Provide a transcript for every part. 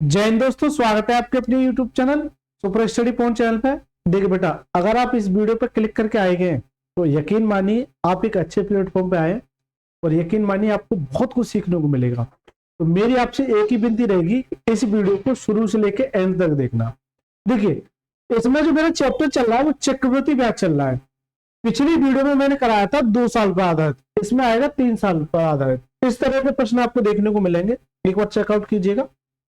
जय हिंद दोस्तों, स्वागत है आपके अपने YouTube channel super study point channel पे। देखिए बेटा, अगर आप इस वीडियो पर क्लिक करके आएंगे तो यकीन मानिए आप एक अच्छे प्लेटफॉर्म पे आए और यकीन मानिए आपको बहुत कुछ सीखने को मिलेगा। तो मेरी आपसे एक ही विनती रहेगी, इस वीडियो को शुरू से लेके एंड तक देखना। देखिए, इसमें जो मेरा चैप्टर चल रहा है वो चक्रवृद्धि ब्याज चल रहा है। पिछली वीडियो में मैंने कराया था 2 साल पर आधारित, इसमें आएगा 3 साल पर आधारित। इस तरह के प्रश्न आपको देखने को मिलेंगे, एक बार चेकआउट कीजिएगा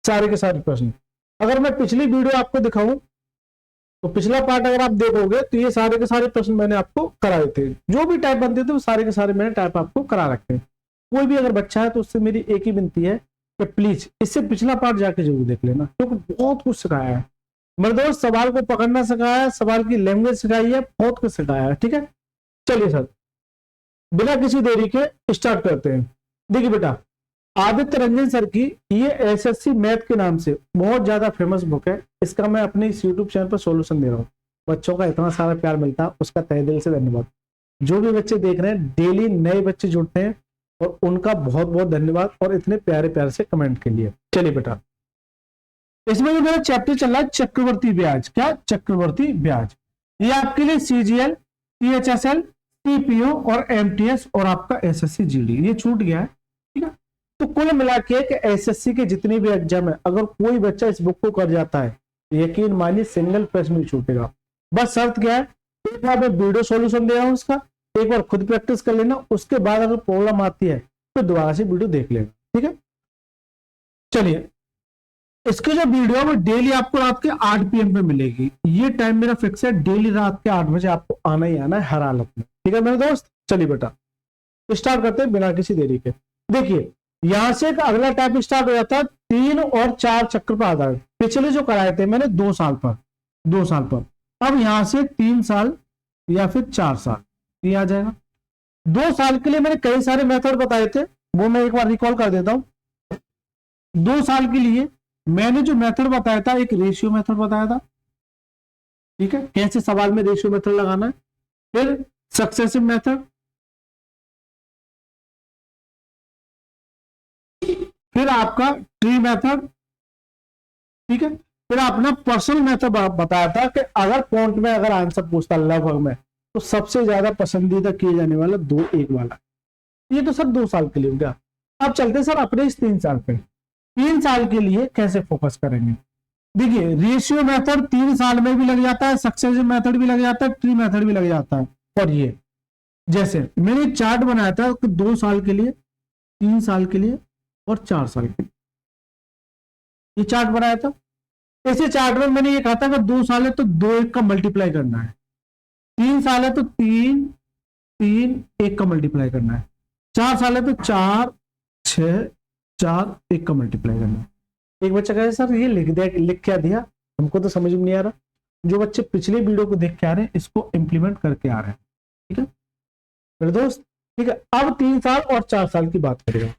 सारे के सारे प्रश्न। अगर मैं पिछली वीडियो आपको दिखाऊं तो पिछला पार्ट अगर आप देखोगे तो ये सारे के सारे प्रश्न मैंने आपको कराए थे, जो भी टाइप बनते थे वो सारे के सारे मैंने टाइप आपको करा रखे हैं। कोई भी अगर बच्चा है तो उससे मेरी एक ही विनती है कि प्लीज इससे पिछला पार्ट जाके जरूर देख लेना, क्योंकि बहुत कुछ सिखाया है मेरे दोस्त। सवाल को पकड़ना सिखाया है, सवाल की लैंग्वेज सिखाई है, बहुत कुछ सिखाया है। ठीक है, चलिए सर बिना किसी देरी के स्टार्ट करते हैं। देखिए बेटा, आदित्य रंजन सर की ये एसएससी मैथ के नाम से बहुत ज्यादा फेमस बुक है। इसका मैं अपने इस यूट्यूब चैनल पर सॉल्यूशन दे रहा हूँ। बच्चों का इतना सारा प्यार मिलता है, उसका तहे दिल से धन्यवाद। जो भी बच्चे देख रहे हैं, डेली नए बच्चे जुड़ते हैं और उनका बहुत बहुत धन्यवाद, और इतने प्यारे प्यारे से कमेंट के लिए। चलिए बेटा, इसमें जो मेरा चैप्टर चल रहा है चक्रवर्ती ब्याज। क्या? चक्रवर्ती ब्याज। ये आपके लिए सीजीएल, टीएचएसएल, टीपीओ और एमटीएस और आपका एसएससी जीडी ये छूट गया है। ठीक है, तो कुल मिला के एसएससी के जितने भी एग्जाम है, अगर कोई बच्चा इस बुक को कर जाता है तो यकीन मानिए सिंगल प्रश्न नहीं छूटेगा। बस शर्त क्या है, एक बार मैं वीडियो सॉल्यूशन दे रहा हूं उसका, एक बार खुद प्रैक्टिस कर लेना, उसके बाद अगर प्रॉब्लम आती है तो दोबारा से वीडियो देख लेना। ठीक है, चलिए इसकी जो वीडियो है वो डेली आपको रात के 8 PM पे मिलेगी। ये टाइम मेरा फिक्स है, डेली रात के 8 बजे आपको आना ही आना है हर हालत में। ठीक है मेरे दोस्त, चलिए बेटा स्टार्ट करते हैं बिना किसी देरी के। देखिए, यहां से एक अगला टाइप स्टार्ट हो जाता है 3 और 4 चक्र पर आधारित। पिछले जो कराए थे मैंने 2 साल पर, 2 साल पर, अब यहां से 3 साल या फिर 4 साल ये आ जाएगा। 2 साल के लिए मैंने कई सारे मेथड बताए थे, वो मैं एक बार रिकॉल कर देता हूं। 2 साल के लिए मैंने जो मेथड बताया था, एक रेशियो मेथड बताया था। ठीक है, कैसे सवाल में रेशियो मेथड लगाना है। फिर सक्सेसिव मेथड, फिर आपका ट्री मेथड। ठीक है, फिर अपना पर्सनल मेथड बताया था कि अगर पॉइंट में अगर आंसर पूछता लगभग में तो सबसे ज्यादा पसंदीदा किए जाने वाला 2-1 वाला। ये तो सर 2 साल के लिए हो गया। अब चलते सर अपने इस 3 साल पे। 3 साल के लिए कैसे फोकस करेंगे। देखिए, रेशियो मेथड 3 साल में भी लग जाता है, सक्सेसिव मेथड भी लग जाता है, ट्री मेथड भी लग जाता है। और ये जैसे मैंने चार्ट बनाया था 2 साल के लिए, 3 साल के लिए और 4 साल के लिए, ये चार्ट बनाया था। इसी चार्ट में मैंने ये कहा था कि 2 साल है तो 2 1 का मल्टीप्लाई करना है, 3 साल है तो 3 3 1 का मल्टीप्लाई करना है, 4 साल है तो 4 6 4 1 का मल्टीप्लाई करना है। एक बच्चा कहे सर ये लिख क्या दिया, हमको तो समझ में नहीं आ रहा। जो बच्चे पिछले वीडियो को देख के आ रहे हैं इसको इंप्लीमेंट करके आ रहे हैं। ठीक है मेरे दोस्त, ठीक है। अब 3 साल और 4 साल की बात करेगा।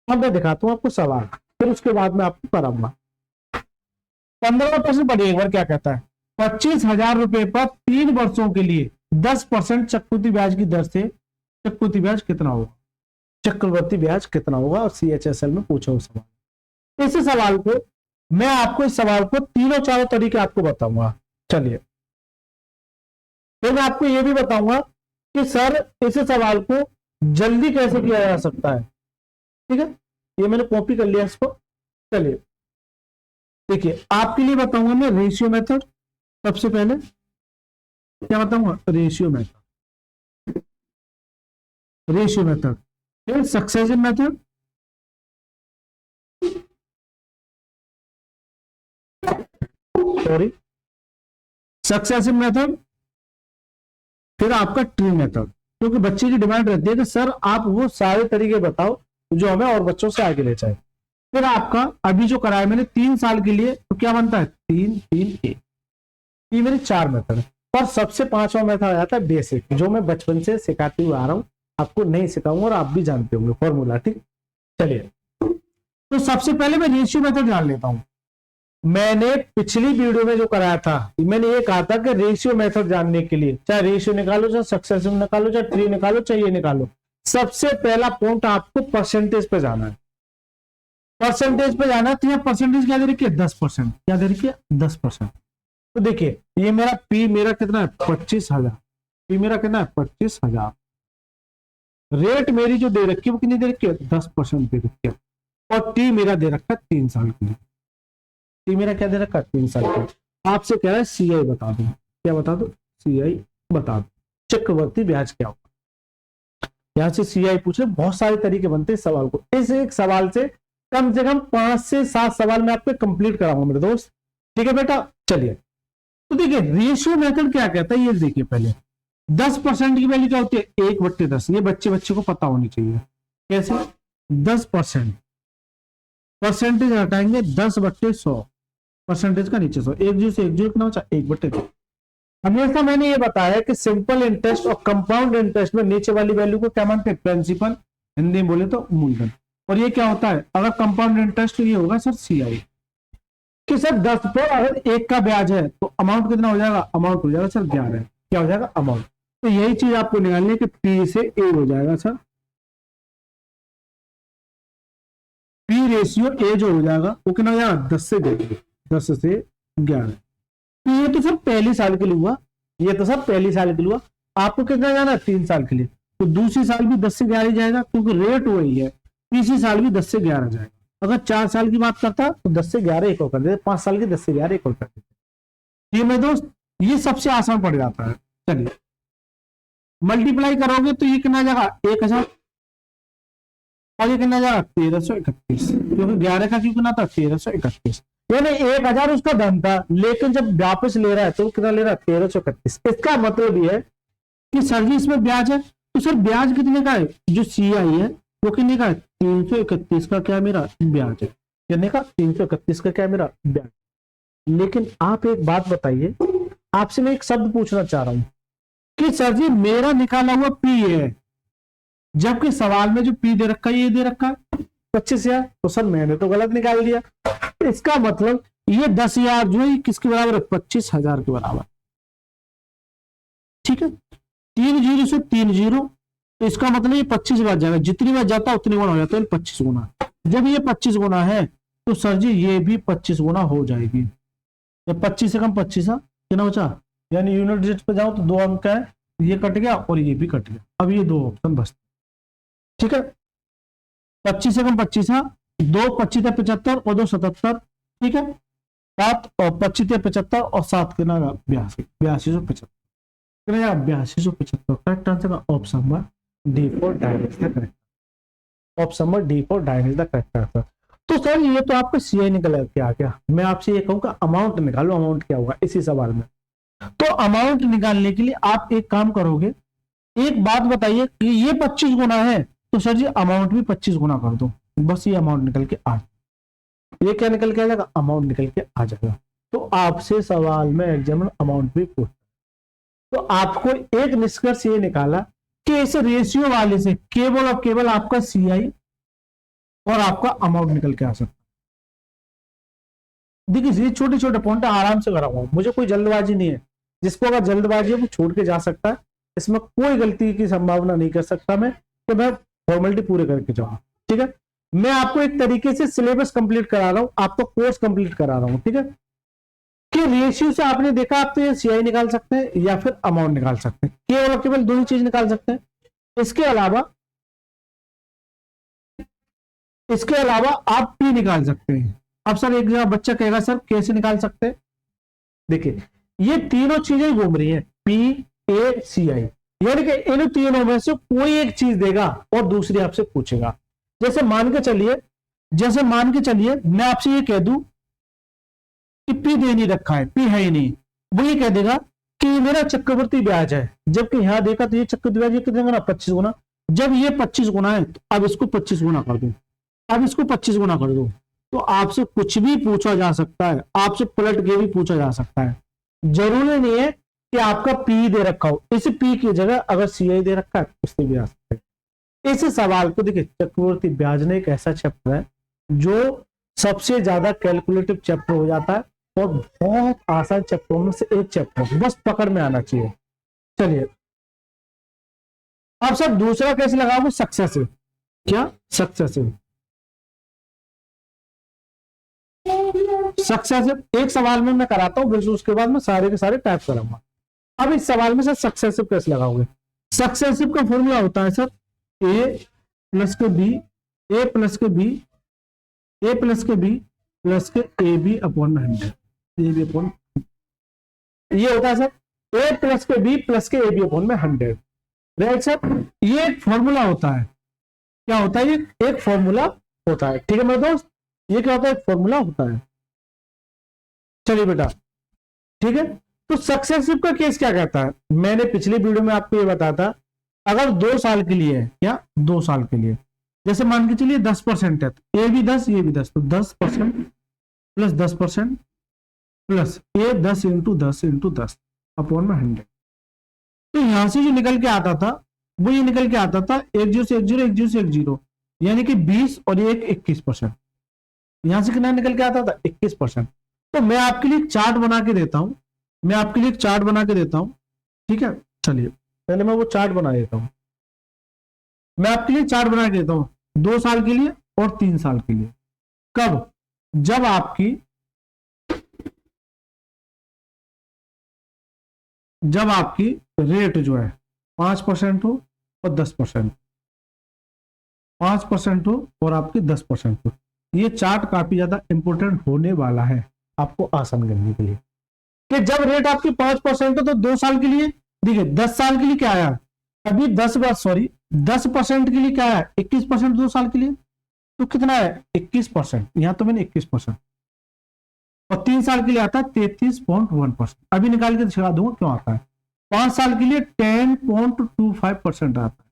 अब मैं दिखाता हूं आपको सवाल, फिर उसके बाद मैं आपको कराऊंगा। 15वां प्रश्न पढ़िए एक बार क्या कहता है। 25,000 रुपए पर 3 वर्षों के लिए 10% चक्रवृद्धि ब्याज की दर से चक्रवृद्धि ब्याज कितना होगा। चक्रवृद्धि ब्याज कितना होगा और सीएचएसएल में पूछा हुआ सवाल। इस सवाल को मैं आपको, इस सवाल को तीनों चारों तरीके आपको बताऊंगा। चलिए, फिर मैं आपको यह भी बताऊंगा कि सर इस सवाल को जल्दी कैसे किया जा सकता है। ठीक है, ये मैंने कॉपी कर लिया इसको। चलिए देखिए, आपके लिए बताऊंगा मैं रेशियो मेथड। सबसे पहले क्या बताऊंगा, रेशियो मेथड, रेशियो मेथड, फिर successive method, sorry successive method, फिर आपका ट्री मेथड। क्योंकि बच्चे की डिमांड रहती है कि सर आप वो सारे तरीके बताओ जो हमें और बच्चों से आगे ले जाए। फिर आपका अभी जो कराया मैंने 3 साल के लिए, तो क्या बनता है 3 3 1, ये मेरे 4 मेथड है। और सबसे 5वां मेथड आ जाता है बेसिक, जो मैं बचपन से सिखाते हुए आ रहा हूं, आपको नहीं सिखाऊंगा और आप भी जानते होंगे फॉर्मूला। ठीक, चलिए तो सबसे पहले मैं रेशियो मेथड जान लेता हूं। मैंने पिछली वीडियो में जो कराया था, मैंने ये कहा था कि रेशियो मेथड जानने के लिए चाहे रेशियो निकालो, चाहे सक्सेसिव निकालो, चाहे ट्री निकालो, चाहे ये निकालो, सबसे पहला पॉइंट आपको परसेंटेज पे जाना है। परसेंटेज पे जाना है तो यहाँ परसेंटेज क्या दे रखी है 10%, क्या दे रखी है 10%। तो देखिए ये मेरा पी मेरा कितना है 25,000, पी मेरा कितना है 25,000, रेट मेरी जो दे रखी है वो कितनी दे रखी है 10% दे रखी है, और टी मेरा दे रखा है 3 साल के लिए, टी मेरा क्या दे रखा है 3 साल के लिए। आपसे कह रहा है सीआई बता दो, क्या बता दो सीआई बता दो, चक्रवर्ती ब्याज क्या होगा। यहां से सीआई पूछे, बहुत सारे तरीके बनते हैं सवाल को, इस एक सवाल से कम 5 से 7 सवाल मैं आपको कंप्लीट कराऊंगा मेरे दोस्त, ठीक है बेटा। चलिए तो देखिए रेशियो मेथड क्या कहता है, ये देखिए पहले 10% की वैल्यू क्या होती है 1/10, ये बच्चे को पता होनी चाहिए। कैसे 10%, परसेंटेज हटाएंगे 10/100, परसेंटेज का नीचे 100, एक जीरो से एक जीरो कितना होता है 1/10। हमेशा मैंने ये बताया कि सिंपल इंटरेस्ट और कंपाउंड इंटरेस्ट में नीचे वाली वैल्यू को क्या मानते हैं प्रिंसिपल, हिंदी में बोले तो मूलधन, और ये क्या होता है अगर कंपाउंड इंटरेस्ट तो ये होगा सर सीआई, कि सर 10 पर अगर 1 का ब्याज है तो अमाउंट कितना हो जाएगा, अमाउंट हो जाएगा सर 11, क्या हो जाएगा अमाउंट। तो यही चीज आपको निकालनी है कि पी से ए हो जाएगा सर, पी रेशियो ए जो हो जाएगा वो कितना हो जाएगा 10 से 11। तो ये तो सर पहली साल के लिए हुआ, ये तो सर पहली साल के लिए हुआ, आपको कितना जाना है 3 साल के लिए, तो दूसरी साल भी 10 से 11 जाएगा क्योंकि रेट वही है, तीसरी साल भी 10 से 11 जाएगा। अगर 4 साल की बात करता तो 10 से 11 एक और कर देते, 5 साल की 10 से 11 एक और कर देते। ये मेरे दोस्त ये सबसे आसान पड़ जाता है। चलिए मल्टीप्लाई करोगे तो ये कितना जाएगा 1000, और ये कितना जाएगा 1331, क्योंकि 11 का क्यों कितना था 1331, यानी 1000 उसका धन था, लेकिन जब वापस ले रहा है तो कितना ले रहा है 1331। इसका मतलब ये है कि सर जी इसमें ब्याज है, तो सर ब्याज कितने का है, जो सीआई है वो कितने का है 331 का क्या मेरा ब्याज है, कितने का 331 का क्या मेरा ब्याज। लेकिन आप एक बात बताइए, आपसे मैं एक शब्द पूछना चाह रहा हूं कि सर जी मेरा निकाला हुआ पी है, जबकि सवाल में जो पी दे रखा है ये दे रखा है 25,000, तो सर मैंने तो गलत निकाल दिया। इसका मतलब ये 10,000 जो है किसके बराबर है 25,000 के बराबर, ठीक है। 3 जीरो से 3 जीरो, तो इसका मतलब ये 25 बार जाएगा, जितनी बार जाता उतनी गुना हो जाता है 25 गुना। जब ये 25 गुना है तो सर जी ये भी 25 गुना हो जाएगी, 25 से कम 25 कितना बचा, यानी यूनिट डिजिट पे जाओ तो 2 अंक है, ये कट गया और ये भी कट गया, अब ये 2 ऑप्शन बचते, ठीक है। 25 से कम 25, 2 25 है 75 और 2 77, ठीक है, 7 और 25 है 75 और 7 कितना 82, 8275, कितना 8275, करेक्ट आंसर का option number D for direct the correct, option number D for direct the correct answer. तो सर ये तो आपका सीआई निकल के आ गया, मैं आपसे ये कहूंगा अमाउंट निकालो, अमाउंट क्या होगा इसी सवाल में। तो अमाउंट निकालने के लिए आप एक काम करोगे, एक बात बताइए कि ये 25 गुना है तो सर जी अमाउंट भी 25 गुना कर दो, बस ये अमाउंट निकल के आ, ये क्या निकल के आ जाएगा अमाउंट निकल के आ जाएगा। तो आपसे सवाल में एग्जामिनर अमाउंट भी पूछता, तो आपको एक निष्कर्ष ये निकाला कि इस रेशियो वाले से केवल और केवल आपका सीआई और आपका अमाउंट निकल के आ सकता। देखिए ये छोटे छोटे पॉइंट आराम से कराऊंगा, मुझे कोई जल्दबाजी नहीं है, जिसको अगर जल्दबाजी है वो छोड़ के जा सकता है, इसमें कोई गलती की संभावना नहीं कर सकता मैं, तो मैं फॉर्मेलिटी पूरे करके जाऊँ, ठीक है। मैं आपको एक तरीके से सिलेबस कंप्लीट करा रहा हूं, आपको कोर्स कंप्लीट करा रहा हूं, ठीक है। कि रेशियो से आपने देखा आप तो ये सीआई निकाल सकते हैं या फिर अमाउंट निकाल सकते हैं, केवल और केवल दोनों चीज निकाल सकते हैं। इसके अलावा आप पी निकाल सकते हैं। अब सर एक जगह बच्चा कहेगा सर कैसे निकाल सकते हैं, देखिए ये तीनों चीजें घूम रही है पी ए सी आई, यानी कि इन तीनों में से कोई एक चीज देगा और दूसरी आपसे पूछेगा। जैसे मान के चलिए मैं आपसे ये कह दूं कि पी दे नहीं रखा है, पी है ही नहीं, वो ये कह देगा कि मेरा चक्रवर्ती ब्याज है, जबकि यहां देखा तो ये चक्रवर्ती ब्याज कितने गुना 25 गुना, जब ये 25 गुना है तो अब इसको 25 गुना कर दो, अब इसको 25 गुना कर दो। तो आपसे कुछ भी पूछा जा सकता है, आपसे पलट के भी पूछा जा सकता है, जरूरी नहीं है कि आपका पी दे रखा हो, इस पी की जगह अगर सीआई दे रखा है उससे भी आ सकता है। इस सवाल को देखिए चक्रवर्ती ब्याज ने एक ऐसा चैप्टर है जो सबसे ज्यादा कैलकुलेटिव चैप्टर हो जाता है और बहुत आसान चैप्टरों में से एक चैप्टर, बस पकड़ में आना चाहिए। चलिए अब सर दूसरा कैसे लगाओगे, सक्सेसिव, क्या सक्सेसिव, सक्सेसिव एक सवाल में मैं कराता हूँ, फिर उसके बाद मैं सारे के सारे टाइप करूंगा। अब इस सवाल में सर सक्सेसिव कैसे लगाओगे? सक्सेसिव का फॉर्मूला होता है सर ए प्लस के बी, ए प्लस के बी, ए प्लस के बी प्लस के A B upon 100, A B upon, ये होता है सर ए प्लस के बी प्लस के ए बी अपॉन में 100, राइट सर। ये एक फॉर्मूला होता है, क्या होता है? ये एक फॉर्मूला होता है, ठीक है मेरे दोस्त, ये क्या होता है? एक फॉर्मूला होता है। चलिए बेटा, ठीक है। तो सक्सेसिव का केस क्या कहता है? मैंने पिछली वीडियो में आपको ये बताया था, अगर 2 साल के लिए है, या 2 साल के लिए, जैसे मान के चलिए 10% है, तो ए भी 10 ये भी 10, तो 10% प्लस 10% प्लस ए 10 इंटू 10 इंटू 10 अपॉन में 100। तो यहां से जो निकल के आता था वो ये निकल के आता था 1 0 से 1 0, 1 0 से 1 0, यानी कि 20 और ये 21%। यहां से कितना निकल के आता था? 21%। तो मैं आपके लिए चार्ट बना के देता हूं, मैं आपके लिए चार्ट बना के देता हूं, ठीक है। चलिए पहले मैं वो चार्ट बना देता हूं, मैं आपके लिए चार्ट बना के देता हूं 2 साल के लिए और 3 साल के लिए। कब? जब आपकी रेट जो है 5% हो और 10%, 5% हो और आपकी 10% हो। ये चार्ट काफी ज्यादा इंपॉर्टेंट होने वाला है आपको आसान करने के लिए, कि जब रेट आपकी 5% हो तो 2 साल के लिए, देखिए 10 साल के लिए क्या आया अभी, 10% के लिए क्या आया? 21% 2 साल के लिए, तो कितना है? 21%, यहां तो मैंने 21%, और 3 साल के लिए आता है 33.1%। अभी निकाल के दिखा दूंगा क्यों आता है। 5 साल के लिए 10.25% आता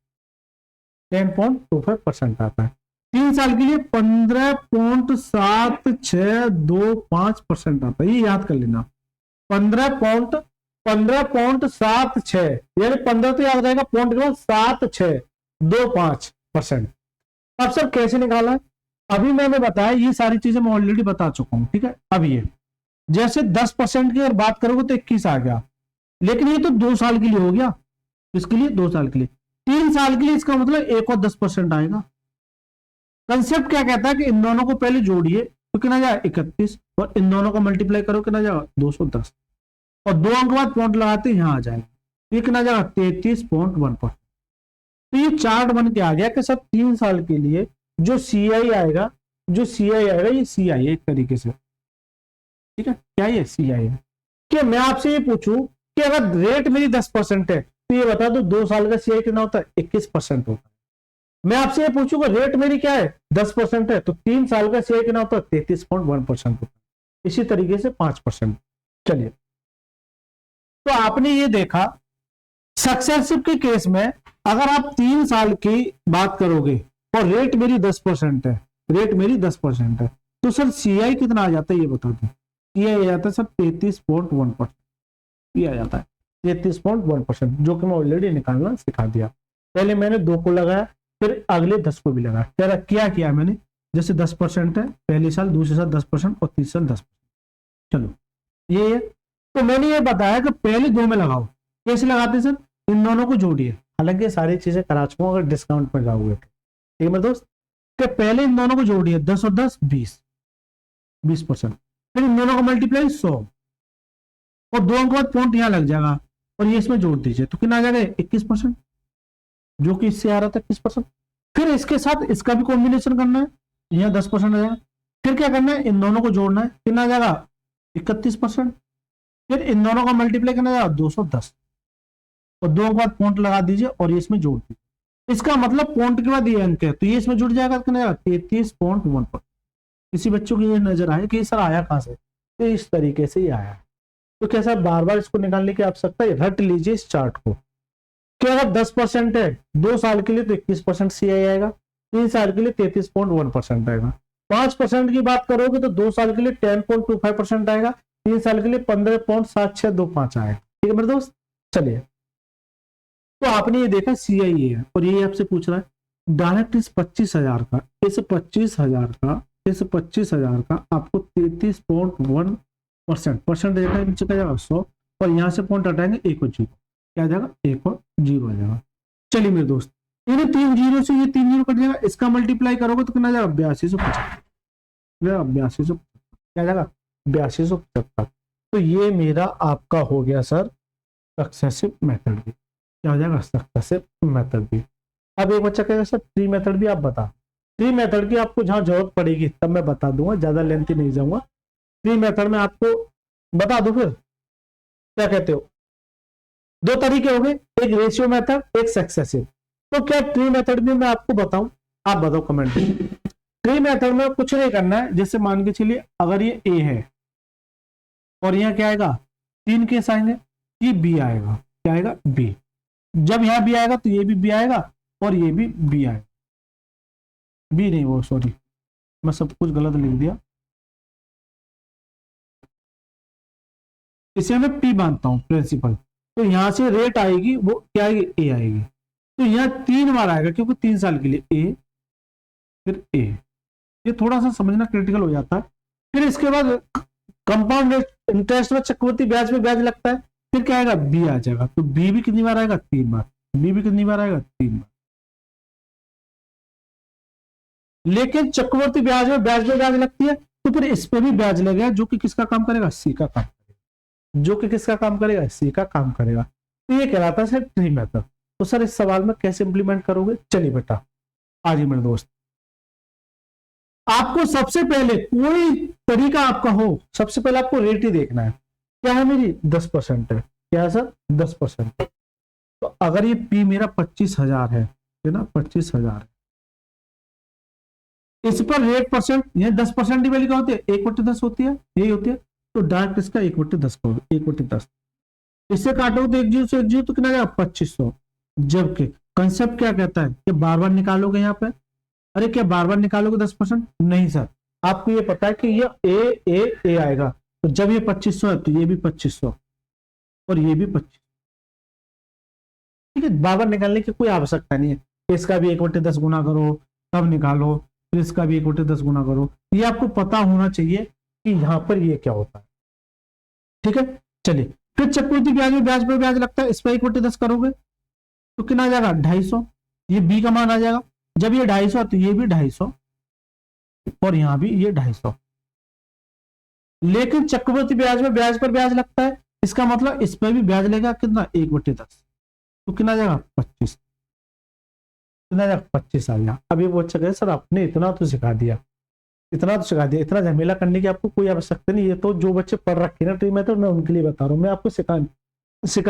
है, 10.25% आता है। 3 साल के लिए 15.7625% आता है, ये याद कर लेना, 15.76, यानी 15 तो याद रहेगा, पॉइंट के बाद 7625%। अब सर कैसे निकाला है? अभी मैंने बताया, ये सारी चीजें मैं ऑलरेडी बता चुका हूं, ठीक है। अब ये जैसे 10% की अगर बात करोगे तो 21 आ गया, लेकिन ये तो 2 साल के लिए हो गया, इसके लिए 2 साल के लिए। 3 साल के लिए इसका मतलब 1 और 10% आएगा। कंसेप्ट क्या कहता है कि इन दोनों को पहले जोड़िए तो कितना जाएगा? 31, और इन दोनों को मल्टीप्लाई करो कितना जाएगा? 210, और 2 अंक बाद पॉइंट लगाते यहां आ जाएगा, ये कितना जाएगा? 33.1%। तो ये चार्ट बन के आ गया कि सब 3 साल के लिए जो CI आएगा, ये CI है एक तरीके से, ठीक है। क्या ये CI है? कि मैं आपसे ये पूछूं कि अगर रेट मेरी 10% है तो ये बता दो 2 साल का CI कितना होता है? 21% होता है। मैं आपसे ये पूछूं कि रेट मेरी क्या है? 10% है, तो 3 साल का CI कितना होता है? 33.1% होता है। इसी तरीके से 5%। चलिए, तो आपने ये देखा सक्सेसिव के केस में अगर आप 3 साल की बात करोगे और रेट मेरी 10% है, तो सर CI कितना आ जाता है ये बता दें। CI आ जाता है सर 33.1%, ये आ जाता है 33.1%, जो कि मैं ऑलरेडी निकालना सिखा दिया। पहले मैंने 2 को लगाया, फिर अगले 10 को भी लगाया। क्या किया मैंने, जैसे 10% है पहले साल, दूसरे साल 10% और तीसरे साल 10%। चलो ये है। तो मैंने ये बताया कि पहले 2 में लगाओ। कैसे लगाते सर? इन दोनों को जोड़िए, हालांकि सारी चीजें करा चुका हूं, अगर डिस्काउंट में जाओगे तो, ठीक है मेरे दोस्त। कि पहले इन दोनों को जोड़िए, 10 और 10 20%, फिर इन दोनों को मल्टीप्लाई 100, और 2 अंक बाद पॉइंट यहां लग जाएगा, और ये इसमें जोड़ दीजिए तो कितना आ जाएगा? 21%, जो कि इससे आ रहा था 21%। फिर इसके साथ इसका भी कॉम्बिनेशन करना है, यहाँ 10% आ जाएगा। फिर क्या करना है? इन दोनों को जोड़ना है, कितना आ जाएगा? 31%। फिर इन दोनों का मल्टीप्लाई करना जाएगा 210, और 2 के बाद पॉइंट लगा दीजिए और ये इसमें जोड़ दीजिए। इसका मतलब पॉइंट के बाद ये अंक है, तो ये इसमें जुड़ जाएगा, कितना जाएगा? 33.1%। किसी बच्चों को ये नजर आए कि सर आया कहां से, तो इस तरीके से ही आया है। तो कैसा बार बार इसको निकालने की आवश्यकता है, रट लीजिए इस चार्ट को कि अगर 10% है 2 साल के लिए तो 21% CI आएगा, 3 साल के लिए 33.1% आएगा। 5% की बात करोगे तो 2 साल के लिए 10.25% आएगा, 3 साल के लिए 15.7625 आएगा। ठीक है मेरे दोस्त। चलिए, तो आपने ये देखा CI है, और ये आपसे पूछ रहा है डायरेक्ट इस 25,000 का, इस 25,000 का आपको 33.1% परसेंटेज का नीचे का जाएगा 100, और यहाँ से पॉइंट हटाएंगे 1 और 0, क्या आ जाएगा? 1 और 0 आ जाएगा। चलिए मेरे दोस्त, इन्हें 3 0 से ये 3 0 कट जाएगा, इसका मल्टीप्लाई करोगे तो कितना जाएगा? 8250, 8250। क्या आ जाएगा 8275। तो ये मेरा आपका हो गया सर सक्सेसिव मेथड भी। क्या हो जाएगा सक्सेसिव मेथड भी। अब एक बच्चा कहेगा सर ट्री मेथड भी आप बता। ट्री मेथड की आपको जहां जरूरत पड़ेगी तब मैं बता दूंगा, ज्यादा लेंथी नहीं जाऊंगा। ट्री मेथड में आपको बता दो फिर, क्या कहते हो? दो तरीके हो गए, एक रेशियो मेथड, एक सक्सेसिव। तो क्या ट्री मेथड में मैं आपको बताऊं? आप बताओ कमेंट में। ट्री मेथड में कुछ नहीं करना है, जैसे मान के चलिए अगर ये ए है और यहाँ क्या आएगा 3 केस आएंगे, ये बी आएगा। क्या आएगा? बी। जब यहाँ बी आएगा तो ये भी बी आएगा और ये भी बी आएगा। बी नहीं, वो सॉरी मैं सब कुछ गलत लिख दिया, इसे मैं पी मानता हूं प्रिंसिपल। तो यहां से रेट आएगी वो क्या आएगी? ए आएगी। तो यहाँ 3 बार आएगा क्योंकि 3 साल के लिए ए, फिर ए। ये थोड़ा सा समझना क्रिटिकल हो जाता है। फिर इसके बाद कंपाउंड इंटरेस्ट में चक्रवृद्धि ब्याज पे ब्याज लगता है, फिर क्या आएगा? बी आ जाएगा। तो बी भी कितनी बार आएगा? 3 बार। बी भी कितनी बार आएगा? 3 बार। लेकिन चक्रवृद्धि ब्याज में ब्याज पे ब्याज लगती है, तो फिर इस पे भी ब्याज लगेगा, जो कि किसका काम करेगा? सी का काम करेगा। जो कि किसका काम करेगा? सी का काम करेगा। तो ये कहलाता है सर ट्री मेथड। तो सर इस सवाल में कैसे इंप्लीमेंट करोगे? चलिए बेटा आज ही मेरे दोस्त, आपको सबसे पहले कोई तरीका आपका हो, सबसे पहले आपको रेट ही देखना है। क्या है मेरी? 10% है। क्या है सर? 10%। तो अगर ये पी मेरा 25,000 है ना, 25,000 है, इस पर रेट परसेंट, ये 10% की वैल्यू क्या होती है? 1/10 होती है, यही होती है। तो डायरेक्ट इसका 1/10 करोगे, 1/10। इससे काटोगे तो 1 जीरो से 1 जीरो, तो कितना जाएगा? 2500। जबकि कंसेप्ट क्या कहता है कि बार बार निकालोगे यहाँ पे। अरे क्या बार बार निकालोगे 10%? नहीं सर, आपको ये पता है कि ये ए आएगा। तो जब ये 2500 है तो ये भी 2500 और ये भी 2500। ठीक है, बार बार निकालने की कोई आवश्यकता नहीं है। इसका भी 1/10 गुना करो तब निकालो, फिर इसका भी 1/10 गुना करो। ये आपको पता होना चाहिए कि यहाँ पर ये क्या होता है। ठीक है, चलिए फिर चक्रवृद्धि ब्याज में ब्याज पर ब्याज लगता है, इस पर 1/10 करोगे तो कितना आ जाएगा? 250। ये बी का मान आ जाएगा। जब ये 250 तो ये भी 250 और यहां भी ये 250। लेकिन चक्रवृद्धि ब्याज में ब्याज पर ब्याज लगता है, इसका मतलब इस पर भी ब्याज लगेगा। कितना? 1/10। तो कितना आ जाएगा? 25। कितना आ जाएगा? 25 आ गया। अभी वो अच्छा कहे सर आपने इतना तो सिखा दिया, इतना तो सिखा दिया, इतना झमेला करने की आपको कोई आवश्यकता नहीं। ये तो जो बच्चे पढ़ रखे ना ट्री मेथड, मैं उनके लिए बता रहा हूँ, मैं आपको सिखा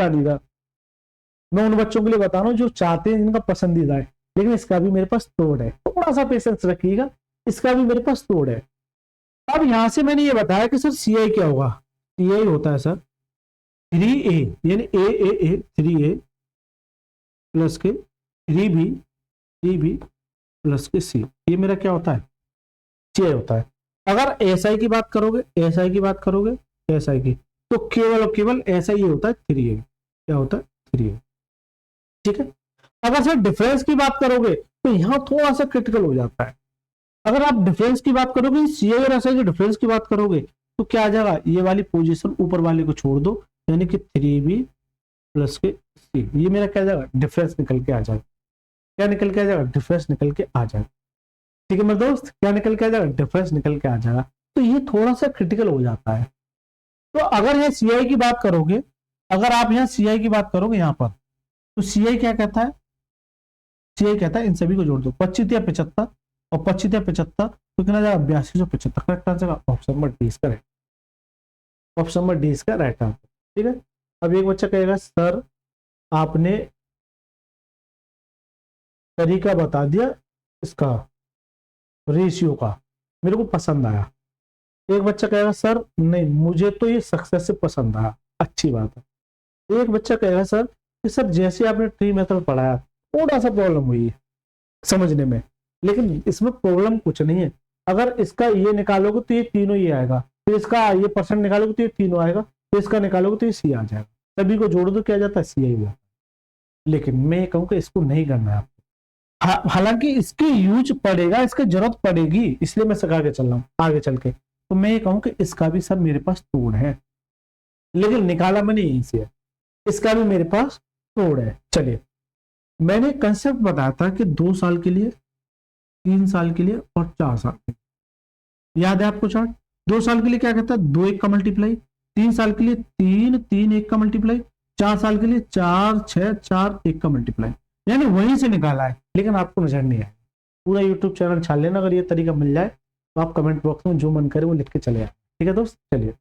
नहीं रहा। मैं उन बच्चों के लिए बता रहा हूँ जो चाहते हैं, जिनका पसंदीदा है। लेकिन इसका भी मेरे पास तोड़ है, थोड़ा सा पेशेंस रखिएगा, इसका भी मेरे पास तोड़ है। अब यहां से मैंने ये बताया कि सर सीआई क्या होगा। सीआई होता है सर 3A, यानी ए 3A प्लस के 3B प्लस के सी। ये मेरा क्या होता है? सीआई होता है। अगर एसआई की बात करोगे, एसआई की तो केवल और केवल एसआई ये होता है 3A। क्या होता है? 3A। ठीक है। अगर सर डिफरेंस की बात करोगे तो यहां थोड़ा सा क्रिटिकल हो जाता है। अगर आप डिफरेंस की बात करोगे, सीआई और एसआई की डिफरेंस की बात करोगे तो क्या आ जाएगा? ये वाली पोजीशन ऊपर वाले को छोड़ दो, यानी कि 3B प्लस के सी। ये मेरा क्या जाएगा? डिफरेंस निकल के आ जाएगा। क्या निकल के आ जाएगा? डिफरेंस निकल के आ जाएगा। ठीक है मेरे दोस्त, क्या निकल के आ जाएगा? डिफरेंस निकल के आ जाएगा। तो ये थोड़ा सा क्रिटिकल हो जाता है। तो अगर यहाँ सीआई की बात करोगे, अगर आप यहाँ सीआई की बात करोगे यहाँ पर, तो सीआई क्या कहता है? सीआई कहता है इन सभी को जोड़ दो, 25 या 75 और 25 या 75 तो कितना जाएगा? 8275। Correct answer option number D इसका राइट, ऑप्शन नंबर डी इसका राइट आंसर। ठीक है। अब एक बच्चा कहेगा सर आपने तरीका बता दिया इसका रेशियो का, मेरे को पसंद आया। एक बच्चा कहेगा सर नहीं मुझे तो ये सक्सेसिव पसंद आया, अच्छी बात है। एक बच्चा कहेगा सर कि सर जैसे आपने ट्री मेथड पढ़ाया थोड़ा सा प्रॉब्लम हुई है समझने में, लेकिन इसमें प्रॉब्लम कुछ नहीं है। अगर इसका ये निकालोगे तो ये तीनों ही आएगा, फिर इसका ये परसेंट निकालोगे तो ये तीनों आएगा, फिर इसका निकालोगे तो ये सी आ जाएगा। सभी को जोड़ दो क्या जाता है? सी आई जाता है। लेकिन मैं कहूँ कि इसको नहीं करना है आपको। हालांकि इसके यूज पड़ेगा, इसकी जरूरत पड़ेगी, इसलिए मैं सिखा के चल रहा हूँ आगे चल के। तो मैं ये कहूँ कि इसका भी सर मेरे पास तोड़ है, लेकिन निकाला मैंने यहीं से है, इसका भी मेरे पास तोड़ है। चलिए मैंने कंसेप्ट बताया था कि 2 साल के लिए, 3 साल के लिए और 4 साल के लिए। याद है आपको चार्ट? 2 साल के लिए क्या कहता है 2 1 का मल्टीप्लाई, 3 साल के लिए 3 3 1 का मल्टीप्लाई, 4 साल के लिए 4 6 4 1 का मल्टीप्लाई, यानी वहीं से निकाला है, लेकिन आपको नजर नहीं आया। पूरा यूट्यूब चैनल छान लेना, अगर ये तरीका मिल जाए तो आप कमेंट बॉक्स में जो मन करे वो लिख के चले जाए, ठीक है दोस्त। चलिए,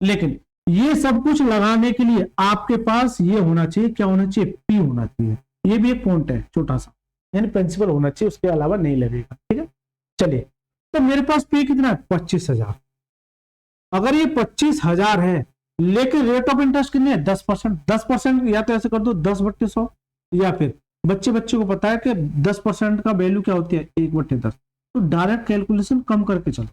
लेकिन ये सब कुछ लगाने के लिए आपके पास ये होना चाहिए, क्या होना चाहिए, पी होना चाहिए। ये भी एक पॉइंट है छोटा सा, यानी प्रिंसिपल होना चाहिए, उसके अलावा नहीं लगेगा, ठीक है। चलिए, तो मेरे पास पी कितना है 25,000। अगर ये 25,000 है, लेकिन रेट ऑफ इंटरेस्ट कितनी है 10%। 10% या तो ऐसे कर दो 10/100, या फिर बच्चे को पता है कि 10% का वैल्यू क्या होती है 1/10, तो डायरेक्ट कैलकुलेशन कम करके चलो,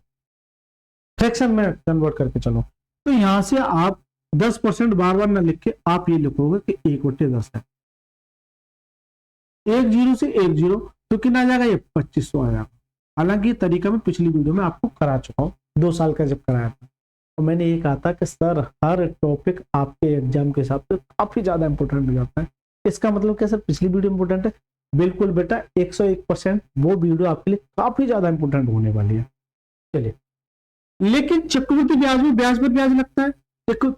फ्रैक्शन में कन्वर्ट करके चलो। तो यहां से आप 10% बार बार ना लिख के आप ये लिखोगे कि 1/10 है। 1 0 से 1 0 तो कितना आ जाएगा, ये 2500 आ जाएगा। हालांकि ये तरीका मैं पिछली वीडियो में आपको करा चुका हूँ, 2 साल का जब कराया था, तो मैंने ये कहा था कि सर हर टॉपिक आपके एग्जाम के हिसाब से काफी ज्यादा इंपॉर्टेंट हो जाता है। इसका मतलब क्या सर पिछली वीडियो इंपॉर्टेंट है? बिल्कुल बेटा, 101% वो वीडियो आपके लिए काफी ज्यादा इंपॉर्टेंट होने वाली है। चलिए, लेकिन चक्रवृद्धि ब्याज में ब्याज पर ब्याज लगता है,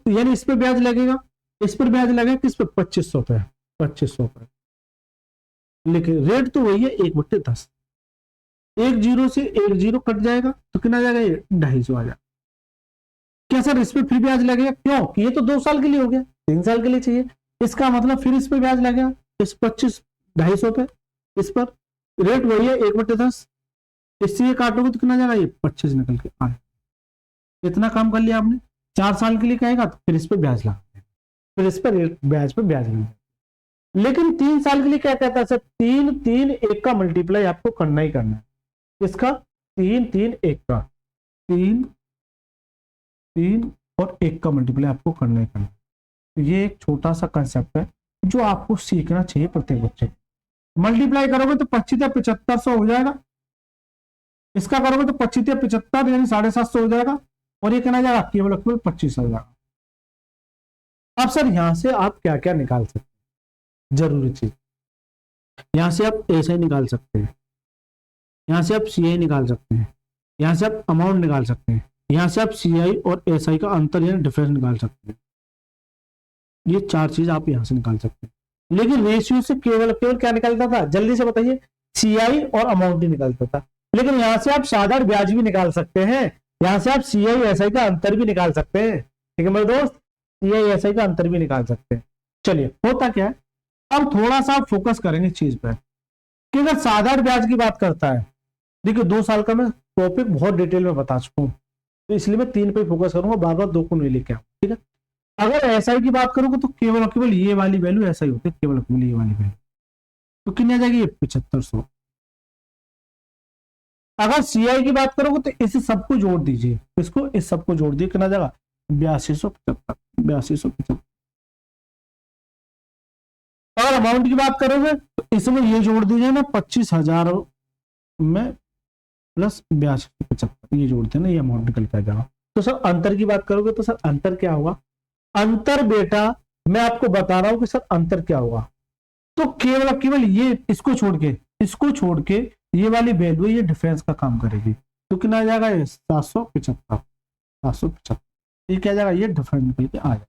यानी इस पर ब्याज लगेगा, इस पर ब्याज लगेगा, किस पे 2500 पे, 2500 पे, लेकिन रेट तो वही है 1/10। 1 0 से 1 0 कट जाएगा तो कितना आ जाएगा, ये 250 आ जाएगा। क्या सर इस पे फिर ब्याज लगेगा? क्यों कि ये तो 2 साल के लिए हो गया, 3 साल के लिए चाहिए, इसका मतलब फिर इस पे ब्याज लगेगा, इस 250 पे, इस पर रेट वही है 1/10, इससे ये काटोगे तो कितना जाएगा, ये 25 निकल के आ। इतना काम कर लिया आपने। 4 साल के लिए कहेगा तो फिर इस पे ब्याज लगा, फिर इस पर ब्याज पे ब्याज लगा। लेकिन 3 साल के लिए क्या कहता है सर, 3 3 1 का मल्टीप्लाई आपको करना ही करना है। इसका 3 3 1 का, 3 3 और 1 का मल्टीप्लाई आपको करना ही करना है। तो ये एक छोटा सा कंसेप्ट है जो आपको सीखना चाहिए प्रत्येक बच्चे। मल्टीप्लाई करोगे तो 25 7500 हो जाएगा, इसका करोगे तो 25 75 यानी 750 हो जाएगा, और ये कहना जाएगा केवल 25 हो जाएगा। अब सर यहां से आप क्या क्या निकाल सकते हैं, जरूरी चीज, यहां से आप ऐसे निकाल सकते हैं, यहां से आप सीआई निकाल सकते हैं, यहां से आप अमाउंट निकाल सकते हैं, यहां से आप सीआई और एसआई का अंतर यानी डिफरेंस निकाल सकते हैं। ये 4 चीज आप यहां से निकाल सकते हैं। लेकिन रेशियो से केवल क्या निकलता था, जल्दी से बताइए, सीआई और अमाउंट ही निकलता था। लेकिन यहां से आप साधारण ब्याज भी निकाल सकते हैं, यहां से आप सीआई एसआई का अंतर भी निकाल सकते हैं, ठीक है मेरे दोस्त, सीआई एसआई का अंतर भी निकाल सकते हैं। चलिए, होता क्या है, अब थोड़ा सा फोकस करेंगे चीज पर कि अगर साधारण ब्याज की बात करता है, देखिए 2 साल का मैं टॉपिक बहुत डिटेल में बता चुका हूं, तो इसलिए मैं 3 पे फोकस करूंगा, बार बार 2 को नहीं लेके आऊं, ठीक है। अगर एसआई की बात करोगे तो केवल और केवल ये वाली वैल्यू एसआई होती है, केवल और केवल ये वाली वैल्यू, तो कितनी आ जाएगी, ये 7500। अगर सीआई की बात करोगे तो इस सबको जोड़ दीजिए, इसको इस सबको जोड़ दिए, कितना जाएगा 8275, 8275। अगर अमाउंट की बात करोगे तो इसमें ये जोड़ दीजिए ना 25,000 में प्लस 8275, ये जोड़ते हैं ना, ये अमाउंट निकल के आ जाएगा। तो सर अंतर की बात करोगे तो सर अंतर क्या होगा, अंतर बेटा मैं आपको बता रहा हूं कि सर अंतर क्या होगा, तो केवल ये इसको छोड़ के ये वाली वैल्यू ये डिफरेंस का काम करेगी, तो कितना आ जाएगा, ये 775, ये क्या जाएगा, ये डिफरेंस निकल के आ जाएगा।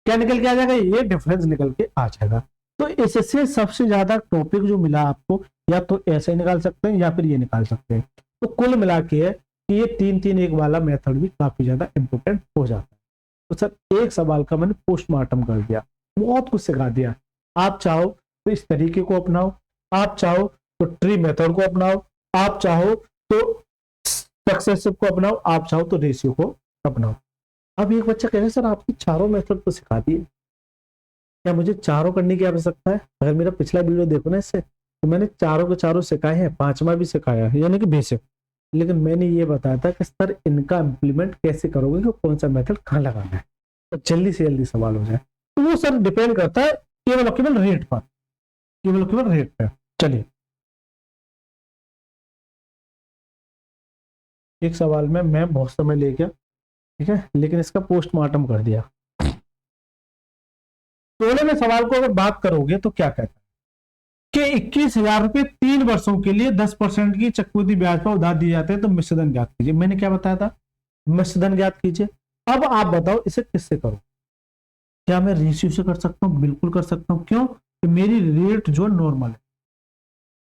क्या निकल के आ जाएगा, ये डिफरेंस निकल के आ जाएगा। तो इससे सबसे ज्यादा टॉपिक जो मिला आपको, या तो ऐसे निकाल सकते हैं या फिर ये निकाल सकते हैं। तो कुल मिला के है कि ये 3 3 1 वाला मेथड भी काफी ज्यादा इंपॉर्टेंट हो जाता है। तो सर एक सवाल का मैंने पोस्टमार्टम कर दिया, बहुत कुछ सिखा दिया। आप चाहो तो इस तरीके को अपनाओ, आप चाहो तो ट्री मेथड को अपनाओ, आप चाहो तो सक्सेसिव को अपनाओ, आप चाहो तो रेशियो को अपनाओ। अब एक बच्चा कह रहे सर आपने चारों मेथड तो सिखा दिए, क्या मुझे चारों करने की आवश्यकता है? अगर मेरा पिछला वीडियो देखो ना इससे, तो मैंने चारों के चारों सिखाए हैं, 5वां भी सिखाया है, यानी कि बेसिक। लेकिन मैंने ये बताया था कि सर इनका इम्प्लीमेंट कैसे करोगे, कि कौन सा मेथड कहाँ लगाना है, तो जल्दी से जल्दी सवाल हो जाए। तो वो सर डिपेंड करता है केवल रेट पर, केवल रेट पर। चलिए, एक सवाल में मैं बहुत समय ले गया, ठीक है, लेकिन इसका पोस्टमार्टम कर दिया। 16वें सवाल को अगर बात करोगे तो क्या कहता है कि 21,000 रुपए 3 वर्षों के लिए 10% की चक्रवृद्धि ब्याज पर उधार दिए जाते हैं, तो मिश्रधन ज्ञात कीजिए। मैंने क्या बताया था, मिश्र धन ज्ञात कीजिए। अब आप बताओ इसे किससे करो? क्या मैं रेशियो से कर सकता हूं? बिल्कुल कर सकता हूं। क्यों? कि मेरी रेट जो नॉर्मल है।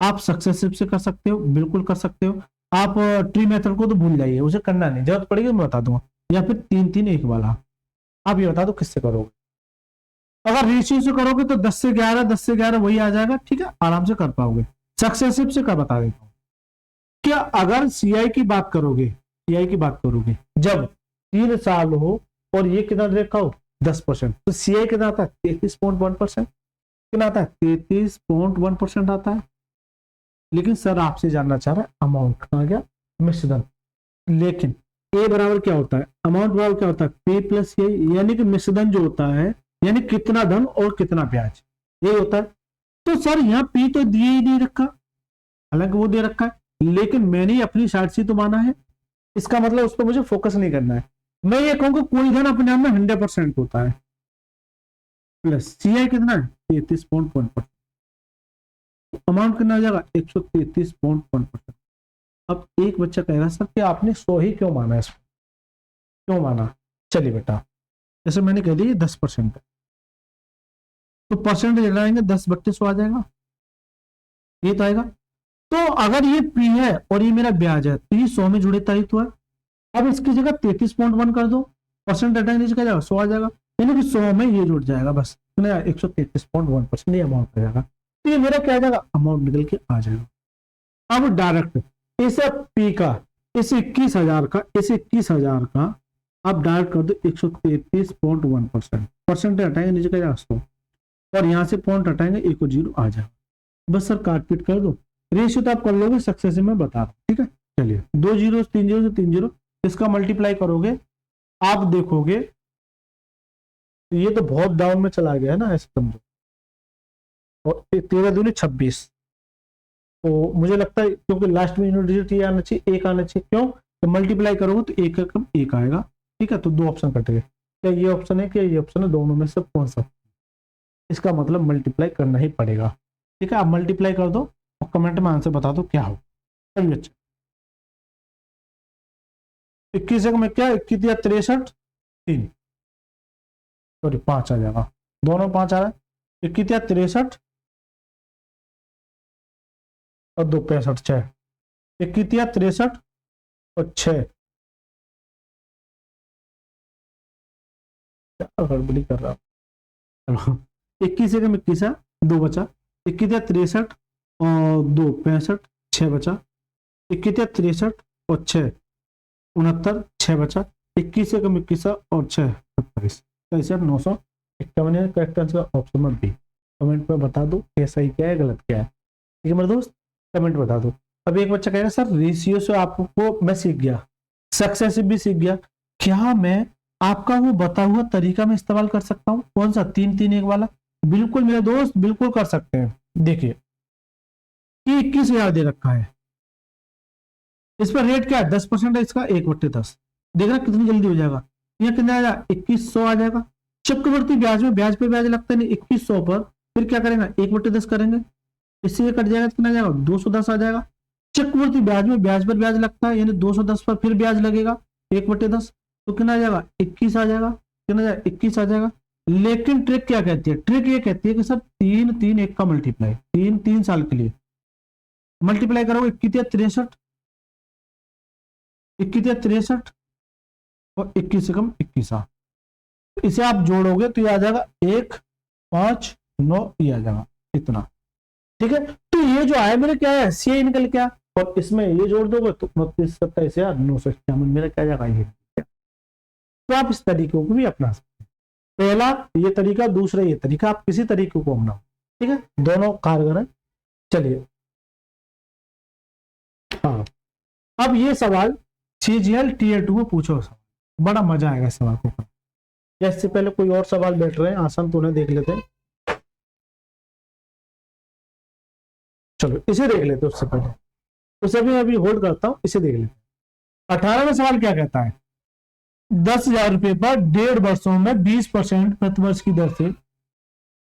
आप सक्सेसिव से कर सकते हो, बिल्कुल कर सकते हो। आप ट्री मेथड को तो भूल जाइए, उसे करना नहीं, जरूरत पड़ेगी मैं बता दूंगा। या फिर 3-3-1 वाला, आप ये बता दो किससे करोगे। अगर रेशियो से करोगे तो 10 से 11, 10 से 11 वही आ जाएगा, ठीक है, आराम से कर पाओगे। सक्सेसिव से कर बता देता हूं। क्या अगर सीआई की बात करोगे, सीआई की बात करोगे जब 3 साल हो और ये कितना रेखा हो 10%, तो सीआई कितना आता है? 33.1%। कितना आता है? 33.1% आता है। लेकिन सर आपसे जानना चाह रहा है अमाउंट कहाँ गया? मिश्र धन। लेकिन ए बराबर क्या होता है? अमाउंट बराबर क्या होता है? पी प्लस ए, यानी कि मिश्र धन जो होता है यानी कितना धन और कितना ब्याज, यही होता है। तो सर यहाँ पी तो दिए ही नहीं रखा, हालांकि वो दे रखा है, लेकिन मैंने अपनी साइड से तो माना है, इसका मतलब उस पर मुझे फोकस नहीं करना है। मैं ये कहूंगा कोई धन अपने आप में 100% होता है। प्लस सीआई कितना है? 33.1%। अमाउंट कितना हो जाएगा? 133.1%। अब एक बच्चा कहेगा सर कि आपने 100 ही क्यों माना इसको, क्यों माना? चलिए बेटा, जैसे मैंने कह दिया 10% है, तो परसेंटेज लगाएंगे 10/100 आ जाएगा, ये तो आएगा। तो अगर ये पी है और ये मेरा ब्याज है तो ये 100 में जुड़े तभी तो है। अब इसकी जगह 33.1 कर दो, परसेंट हटाएंगे नीचे क्या जाएगा? 100 आ जाएगा, यानी कि 100 में ये जुड़ जाएगा, बस 133.1% ये अमाउंट आ जाएगा। तो ये मेरा क्या आ जाएगा? अमाउंट निकल के आ जाएगा। अब डायरेक्ट इस पी का, इस 21,000 का, इस 21,000 का आप डायरेक्ट कर दो 133.1%। परसेंट हटाएंगे नीचे क्या जाएगा? 100, और यहाँ से पॉइंट हटाएंगे 1 0 आ जाएगा। बस सर काटपीट कर दो, रेशियो तो आप कर लोगे, सक्सेसिव में बता रहा हूं, ठीक है। चलिए 2 0 3 0 से 3 0, इसका मल्टीप्लाई करोगे आप देखोगे ये तो बहुत डाउन में चला गया है ना, ऐसे समझो। और 13 दूनी 26, तो मुझे लगता है क्योंकि लास्ट में यूनिट डिजिट ये आना चाहिए, 1 आना चाहिए। क्यों? तो मल्टीप्लाई करोगे तो 1 का कम 1 आएगा, ठीक है। तो 2 ऑप्शन कट गए, क्या ये ऑप्शन है, क्या ये ऑप्शन है? दोनों में से कौन सा? इसका मतलब मल्टीप्लाई करना ही पड़ेगा, ठीक है। आप मल्टीप्लाई कर दो और कमेंट में आंसर बता दो क्या हो। चलिए अच्छा, 21 में क्या? 21 या 63 3, सॉरी 5 आ जाएगा, दोनों 5 आ रहा है। 21 या 63 और 2 65 6, 21 या 63 और 6, गड़बड़ी कर रहा हूँ। 21 एकम 21 है, 2 बचा। 21 या 63 और 2 65 6 बचा। 21 या 63 और 6 69 6 बचा। 21 एकम 21 और 6 27, 951 है। करेक्ट आंसर ऑप्शन में बी। कमेंट में बता दो क्या सही क्या है, गलत क्या है, ठीक है मेरे दोस्त, कमेंट बता दो। अब एक बच्चा कहेगा सर रेशियो से आपको मैं सीख गया, सक्सेसिव भी सीख गया, क्या मैं आपका वो बता हुआ तरीका में इस्तेमाल कर सकता हूँ? कौन सा? 3-3-1 वाला। बिल्कुल मेरे दोस्त, बिल्कुल कर सकते हैं। देखिए कि 21,000 दे रखा है, इस पर रेट क्या है? 10% है इसका, 1/10। देखना कितनी जल्दी हो जाएगा। यहाँ कितना आ जाएगा? 2100 आ जाएगा। चक्रवर्ती ब्याज में ब्याज पे ब्याज लगता है नहीं, 2100 पर फिर क्या करेंगे? 1/10 करेंगे, इससे ये कट जाएगा, कितना आ जाएगा? 210 आ जाएगा। चक्रवर्ती ब्याज में ब्याज पर ब्याज लगता है, यानी 210 पर फिर ब्याज लगेगा 1/10, तो कितना आ जाएगा? 21 आ जाएगा। कितना आ जाएगा? 21 आ जाएगा। लेकिन ट्रिक क्या कहती है? ट्रिक ये कहती है कि सर 3-3-1 का मल्टीप्लाई, 3 साल के लिए मल्टीप्लाई करोगे 21 या 63, 21 या 63 और 21 से कम 21, इसे आप जोड़ोगे तो ये आ जाएगा 1 5 9, ये आ जाएगा इतना, ठीक है। तो ये जो आया मेरा क्या है? सीआई निकल गया, और इसमें ये जोड़ दोगे तो 29 27 951 मेरा क्या जाएगा? ये। तो आप इस तरीके को भी अपना सकते हैं। पहला ये तरीका, दूसरा ये तरीका, आप किसी तरीके को अपनाओ, ठीक है, दोनों कारगर है। चलिए हाँ, अब ये सवाल सीजीएल टीयर 2 में पूछो, बड़ा मजा आएगा इस सवाल को। इससे पहले कोई और सवाल बैठ रहे हैं आसान, तो उन्हें देख लेते हैं। चलो इसे देख लेते हैं उससे पहले, उसे भी अभी होल्ड करता हूं, इसे देख लेते हैं। 18वां सवाल क्या कहता है? 10,000 रुपए पर 1.5 वर्षों में 20% प्रतिवर्ष की दर से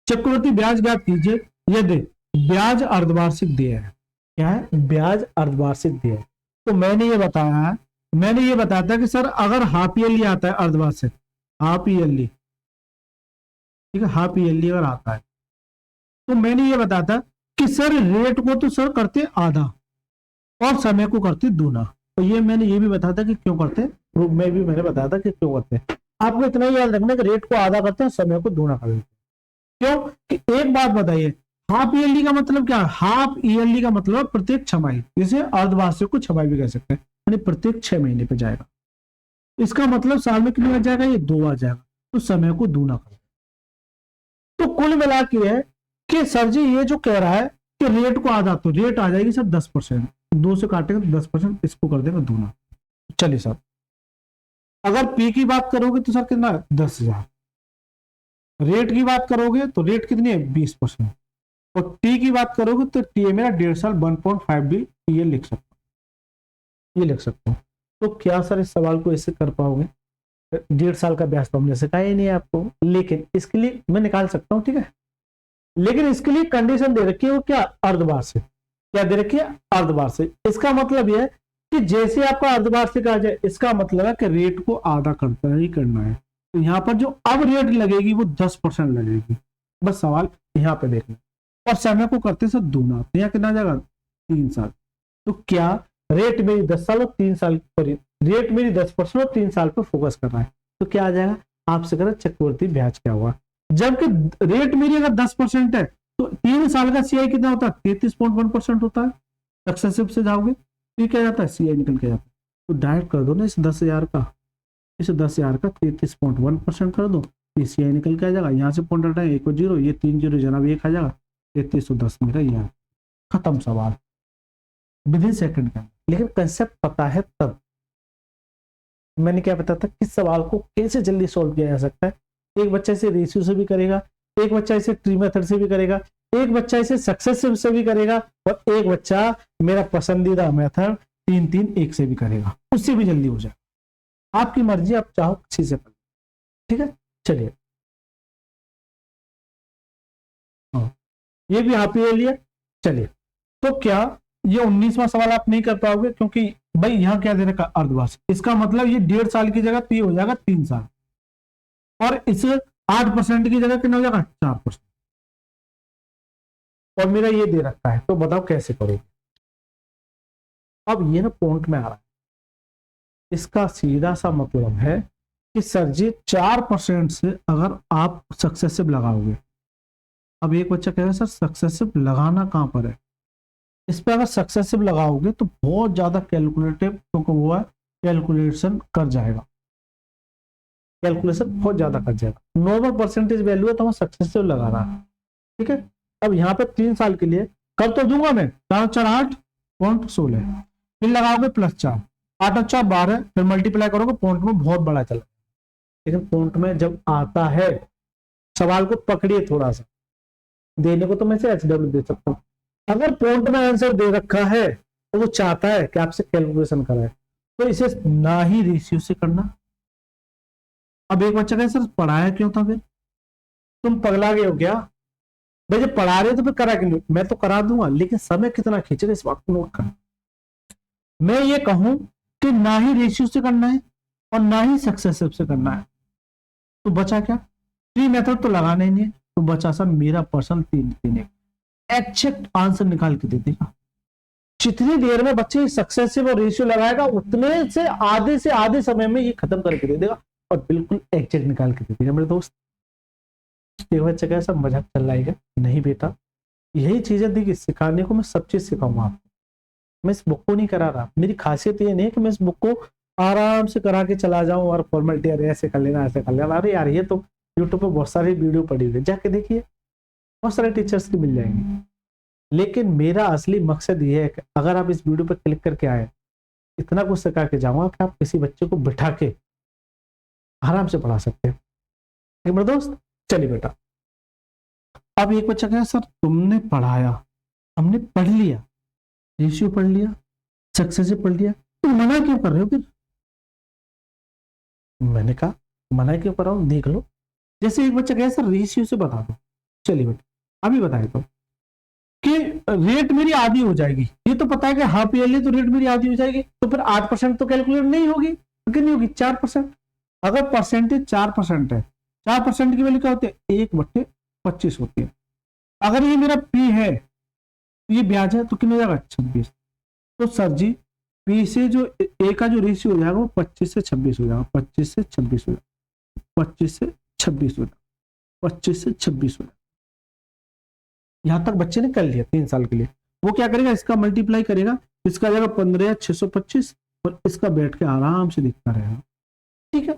चक्रवृद्धि ब्याज ज्ञात कीजिए यदि ब्याज अर्धवार्षिक दिया है। क्या है? ब्याज अर्धवार्षिक दिया है। तो मैंने ये बताया है मैंने ये बताया था कि सर अगर हाफ ईयरली आता है अर्धवार्षिक, हाफ ईयरली, ठीक है, हाफ ईयरली अगर आता है तो मैंने ये बताया था कि सर रेट को तो सर करते आधा और समय को करते दूना। तो ये मैंने ये भी बताया था कि क्यों करते, प्रूफ में भी मैंने बताया था कि क्यों करते हैं। आपको इतना ही याद रखना कि रेट को आधा करते हैं, समय को दूना कर देते हैं। क्यों कि एक बात बताइए, हाफ ईयरली का मतलब क्या है? हाफ ईयरली का मतलब प्रत्येक छमाही, जिसे अर्धवार्षिक को छमाही भी कह सकते हैं, यानी प्रत्येक 6 महीने पे जाएगा। इसका मतलब साल में कितनी बार जाएगा? ये 2 बार जाएगा, तो समय को दूना कर। तो कुल मिला के है कि सर जी ये जो कह रहा है कि रेट को आधा, तो रेट आ जाएगी सर 10%, 2 से काटेंगे तो 10%, इसको कर देंगे दूना। चलिए सर, अगर पी की बात करोगे तो सर कितना? 10,000। रेट की बात करोगे तो रेट कितनी है? 20%। और टी की बात करोगे तो टी है मेरा 1.5 साल, 1.5 भी ये लिख सकता हूं, ये लिख सकता हूं। तो क्या सर इस सवाल को ऐसे कर पाओगे? 1.5 साल का ब्याज तो हमने सिखाया ही नहीं है आपको, लेकिन इसके लिए मैं निकाल सकता हूं, ठीक है। लेकिन इसके लिए कंडीशन दे रखी है, वो क्या? अर्धवार्षिक। क्या दे रखी है? अर्धवार्षिक। इसका मतलब यह है कि जैसे आपका अर्धवार्षिक आ जाए, इसका मतलब है कि रेट को आधा करता ही करना है। तो यहां पर जो अब रेट लगेगी वो 10% लगेगी। बस सवाल यहां पे देखना। और समय को करते सर दूना, तो यहाँ कितना जाएगा? 3 साल। तो क्या रेट मेरी 10 साल और 3 साल पर, रेट मेरी 10% और 3 साल पर फोकस कर रहा है, तो क्या आ जाएगा? आपसे करें चक्रवर्ती ब्याज क्या हुआ? जबकि रेट मेरी अगर 10% है तो 3 साल का सीआई कितना होता है? 33.1% होता है। सक्सेसिव से जाओगे तो क्या जाता है? सीआई निकल के जाता है। तो डायरेक्ट कर दो ना इस 10,000 का, इस 10,000 का 33.1% कर दो, सीआई निकल के आ जाएगा। यहाँ से पॉइंट हटाए, 1 और 0, ये 3 0 जनाब, 1 आ जाएगा, 3310 मेरा यहाँ। खत्म सवाल विद इन सेकंड का। लेकिन कंसेप्ट पता है तब। मैंने क्या बताया था किस सवाल को कैसे जल्दी सॉल्व किया जा सकता है। एक बच्चा इसे रेशियो से भी करेगा, एक बच्चा इसे ट्री मेथड से भी करेगा, एक बच्चा इसे सक्सेसिव से भी करेगा, और एक बच्चा मेरा पसंदीदा मेथड 3-3-1 से भी करेगा, उससे भी जल्दी हो जाए। आपकी मर्जी, आप चाहो किसी से कर, ठीक है। चलिए, ये भी आप ही ले लिया। चलिए, तो क्या ये 19वां सवाल आप नहीं कर पाओगे, क्योंकि भाई यहां क्या दे रखा? अर्धवार्षिक। इसका मतलब ये 1.5 साल की जगह तो ये हो जाएगा 3 साल, और इस 8% की जगह कितना हो जाएगा? 4%। और मेरा ये दे रखा है, तो बताओ कैसे करोगे? अब ये ना पॉइंट में आ रहा है, इसका सीधा सा मतलब है कि सर जी 4% से अगर आप सक्सेसिव लगाओगे, अब एक बच्चा कहेगा सर सक्सेसिव लगाना कहां पर है? इस पे अगर सक्सेसिव लगाओगे तो बहुत ज्यादा कैलकुलेटिव, क्योंकि वो है कैलकुलेशन कर जाएगा, कैलकुलेशन बहुत ज्यादा कर जाएगा। नॉर्मल परसेंटेज वैल्यू है तो हमें सक्सेसिव लगाना है, ठीक है। अब यहाँ पे 3 साल के लिए कर तो दूंगा मैं, 4×4=8.16, फिर लगाओगे +4, 8×4=12, फिर मल्टीप्लाई करोगे, पॉइंट में बहुत बड़ा चला। लेकिन पॉइंट में जब आता है, सवाल को पकड़िए थोड़ा सा, देने को तो मैं से HW दे सकता हूँ। अगर पॉइंट में आंसर दे रखा है तो वो चाहता है कि आपसे कैलकुलेशन कराए, तो इसे ना ही रेशियो से करना। अब एक बच्चा कहे सर पढ़ाया क्यों था? फिर तुम पगला गए हो क्या भाई? जब पढ़ा रहे हो तो फिर करा क्यों? मैं तो करा दूंगा, लेकिन समय कितना खींचेगा इस बात को नोट कर। मैं ये कहूं कि ना ही रेशियो से करना है और ना ही सक्सेसिव से करना है, तो बचा क्या? ट्री मेथड तो लगाना ही नहीं है, तो बचा सर मेरा पर्सन 3-3-1 एग्जैक्ट आंसर निकाल के दे देगा। जितनी देर में बच्चे सक्सेसिव और रेशियो लगाएगा, उतने से आधे समय में ये खत्म करके दे देगा, और बिल्कुल एग्जैक्ट निकाल के दे देगा मेरे दोस्त। बच्चा क्या सब मजाक चल रहा है? नहीं बेटा, यही चीजें देखिए, सिखाने को मैं सब चीज सिखाऊंगा आपको। मैं इस बुक को नहीं करा रहा, मेरी खासियत ये नहीं है कि मैं इस बुक को आराम से करा के चला जाऊं और फॉर्मेलिटी अरे ऐसे कर लेना, ऐसे कर लेना। अरे यार, ये तो यूट्यूब पे बहुत सारी वीडियो पड़ी हुई है, जाके देखिए, बहुत सारे टीचर्स की मिल जाएंगे। लेकिन मेरा असली मकसद ये है कि अगर आप इस वीडियो पर क्लिक करके आए, इतना कुछ सिखा के जाऊंगा कि आप किसी बच्चे को बिठा के आराम से पढ़ा सकते हैं, मेरे दोस्त। चलिए बेटा, अब एक बच्चा कहे सर तुमने पढ़ाया, हमने पढ़ लिया, रेशियो पढ़ लिया, सक्सेसिव पढ़ लिया, तो मना क्यों कर रहे हो? फिर मैंने कहा मना क्यों कर रहा हूं, देख लो। जैसे एक बच्चा कहे सर रेशियो से बता दो, चलिए बेटा अभी बताए तो कि रेट मेरी आधी हो जाएगी, ये तो पता है कि हाफ ईयरली तो रेट मेरी आधी हो जाएगी, तो फिर 8% तो कैलकुलेट नहीं होगी, कितनी होगी 4%। अगर परसेंटेज 4% है, 4% की वैल्यू क्या होती है 1/25 होती है। अगर ये मेरा पी है, ये ब्याज है, तो कितना हो जाएगा 26। तो सर जी पी से जो ए का जो रेशियो हो जाएगा वो 25 से 26 हो जाएगा, 25 से 26 हो जाएगा, 25 से 26 हो जाएगा, 25 से 26 हो जाएगा। यहां तक बच्चे ने कर लिया 3 साल के लिए। वो क्या करेगा, इसका मल्टीप्लाई करेगा, इसका जाएगा 15,625 और इसका बैठ के आराम से दिखता रहेगा। ठीक है,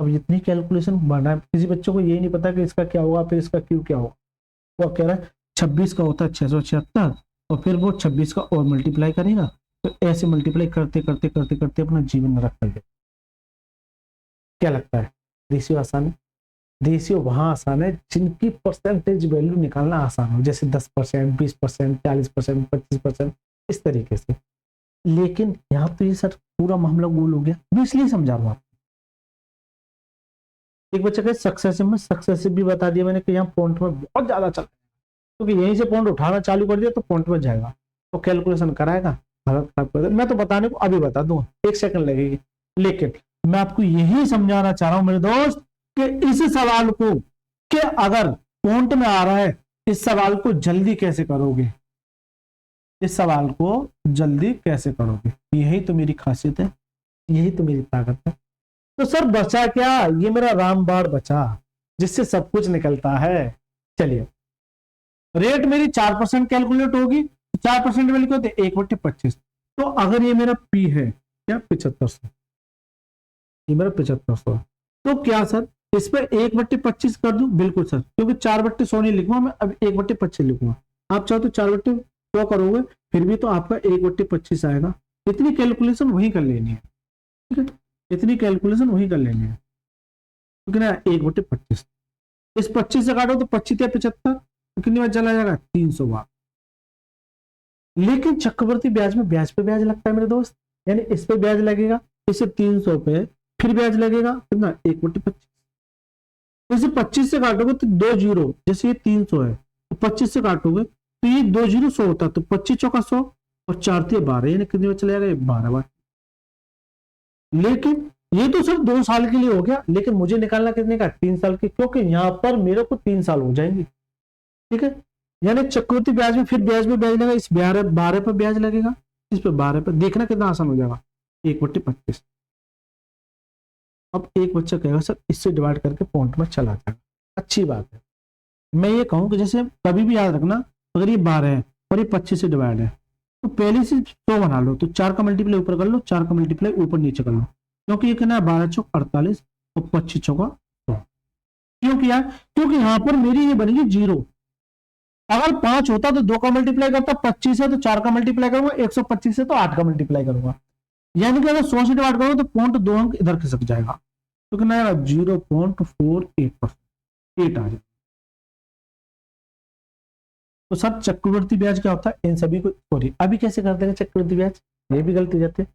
अब इतनी कैलकुलेशन बना, किसी बच्चों को यही नहीं पता कि इसका क्या होगा, फिर इसका क्यू क्या होगा। वो कह रहा है 26 का होता है 676 और फिर वो 26 का और मल्टीप्लाई करेगा, तो ऐसे मल्टीप्लाई करते करते करते करते अपना जीवन नरक कर देगा। क्या लगता है रेशियो आसान है? रेशियो वहां आसान है जिनकी परसेंटेज वैल्यू निकालना आसान हो, जैसे 10%, 20%, 40%, 25%, इस तरीके से। लेकिन यहाँ तो ये सर पूरा मामला गोल हो गया, मैं इसलिए समझा रहा हूँ। एक बच्चा कहे सक्सेसिव में, सक्सेसिव भी बता दिया मैंने कि यहाँ पॉइंट में बहुत ज्यादा चल, क्योंकि यहीं से पॉइंट उठाना चालू कर दिया तो पॉइंट में जाएगा, तो कैलकुलेशन कराएगा, हालत खराब कर देगा। मैं तो बताने को अभी बता दूंगा, 1 सेकंड लगेगी, लेकिन मैं आपको यही समझाना चाह रहा हूं मेरे दोस्त कि इस सवाल को, कि अगर पॉइंट में आ रहा है, इस सवाल को जल्दी कैसे करोगे, इस सवाल को जल्दी कैसे करोगे, यही तो मेरी खासियत है, यही तो मेरी ताकत है। तो सर बचा क्या, ये मेरा रामबाण बचा जिससे सब कुछ निकलता है। चलिए, रेट मेरी 4% कैलकुलेट होगी, 4% वैल्यू क्या होती है 1/25। तो अगर ये मेरा पी है क्या 7500, ये मेरा 7500, तो क्या सर इस पर 1/25 कर दूं? बिल्कुल सर, क्योंकि 4/100 नहीं लिखूंगा मैं, अब 1/25 लिखूंगा। आप चाहो तो 4/100 करोगे फिर भी तो आपका 1/25 आएगा। इतनी कैलकुलेशन वही कर लेनी है, ठीक है, इतनी कैलकुलेशन वही कर लेनी है, क्योंकि ना 1/25 इस 25 से काटो तो 25 या 75, तो कितनी बार चला जाएगा 300 बार। लेकिन चक्रवर्ती ब्याज में ब्याज पे ब्याज लगता है मेरे दोस्त, यानी इस पे ब्याज लगेगा, इसे 300 पे फिर ब्याज लगेगा कितना 1/25। जैसे 25 से काटोगे तो 2 जीरो, जैसे ये 300 है तो 25 से काटोगे तो ये 2 जीरो 100 होता है, तो 25 चौका 100 और 4 12, यानी कितनी बार चला जाएगा 12 बार। लेकिन ये तो सिर्फ 2 साल के लिए हो गया, लेकिन मुझे निकालना कितने का 3 साल के, क्योंकि यहां पर मेरे को 3 साल हो जाएंगे। ठीक है, यानी चक्रवृद्धि ब्याज में फिर ब्याज में ब्याज लगेगा, इस 12 पर ब्याज लगेगा, इस पे 12 पर, देखना कितना आसान हो जाएगा 1/25। अब एक बच्चा कहेगा सर इससे डिवाइड करके पॉइंट में चला जाएगा, अच्छी बात है। मैं ये कहूं कि जैसे कभी भी याद रखना, अगर ये 12 है और ये 25 से डिवाइड है तो पहले से 100 बना लो, तो 4 का मल्टीप्लाई ऊपर कर लो, 4 का मल्टीप्लाई ऊपर नीचे कर लो, क्योंकि ये कहना है 12 चौक 48 और 25 चौका 100। क्यों किया? क्योंकि यहां पर मेरी ये बनेगी 0। अगर 5 होता तो 2 का मल्टीप्लाई करता, 25 है तो 4 का मल्टीप्लाई करूंगा, 125 है तो 8 का मल्टीप्लाई करूंगा, यानी कि अगर 100 से डिवाइड करूंगा तो पॉइंट 2 अंक इधर खिसक जाएगा, तो कितना आएगा 0.48% आ जाएगा। तो सर चक्रवृद्धि ब्याज क्या होता है इन सभी को, सॉरी अभी कैसे कर देंगे चक्रवृद्धि ब्याज, ये भी गलती जाते हैं।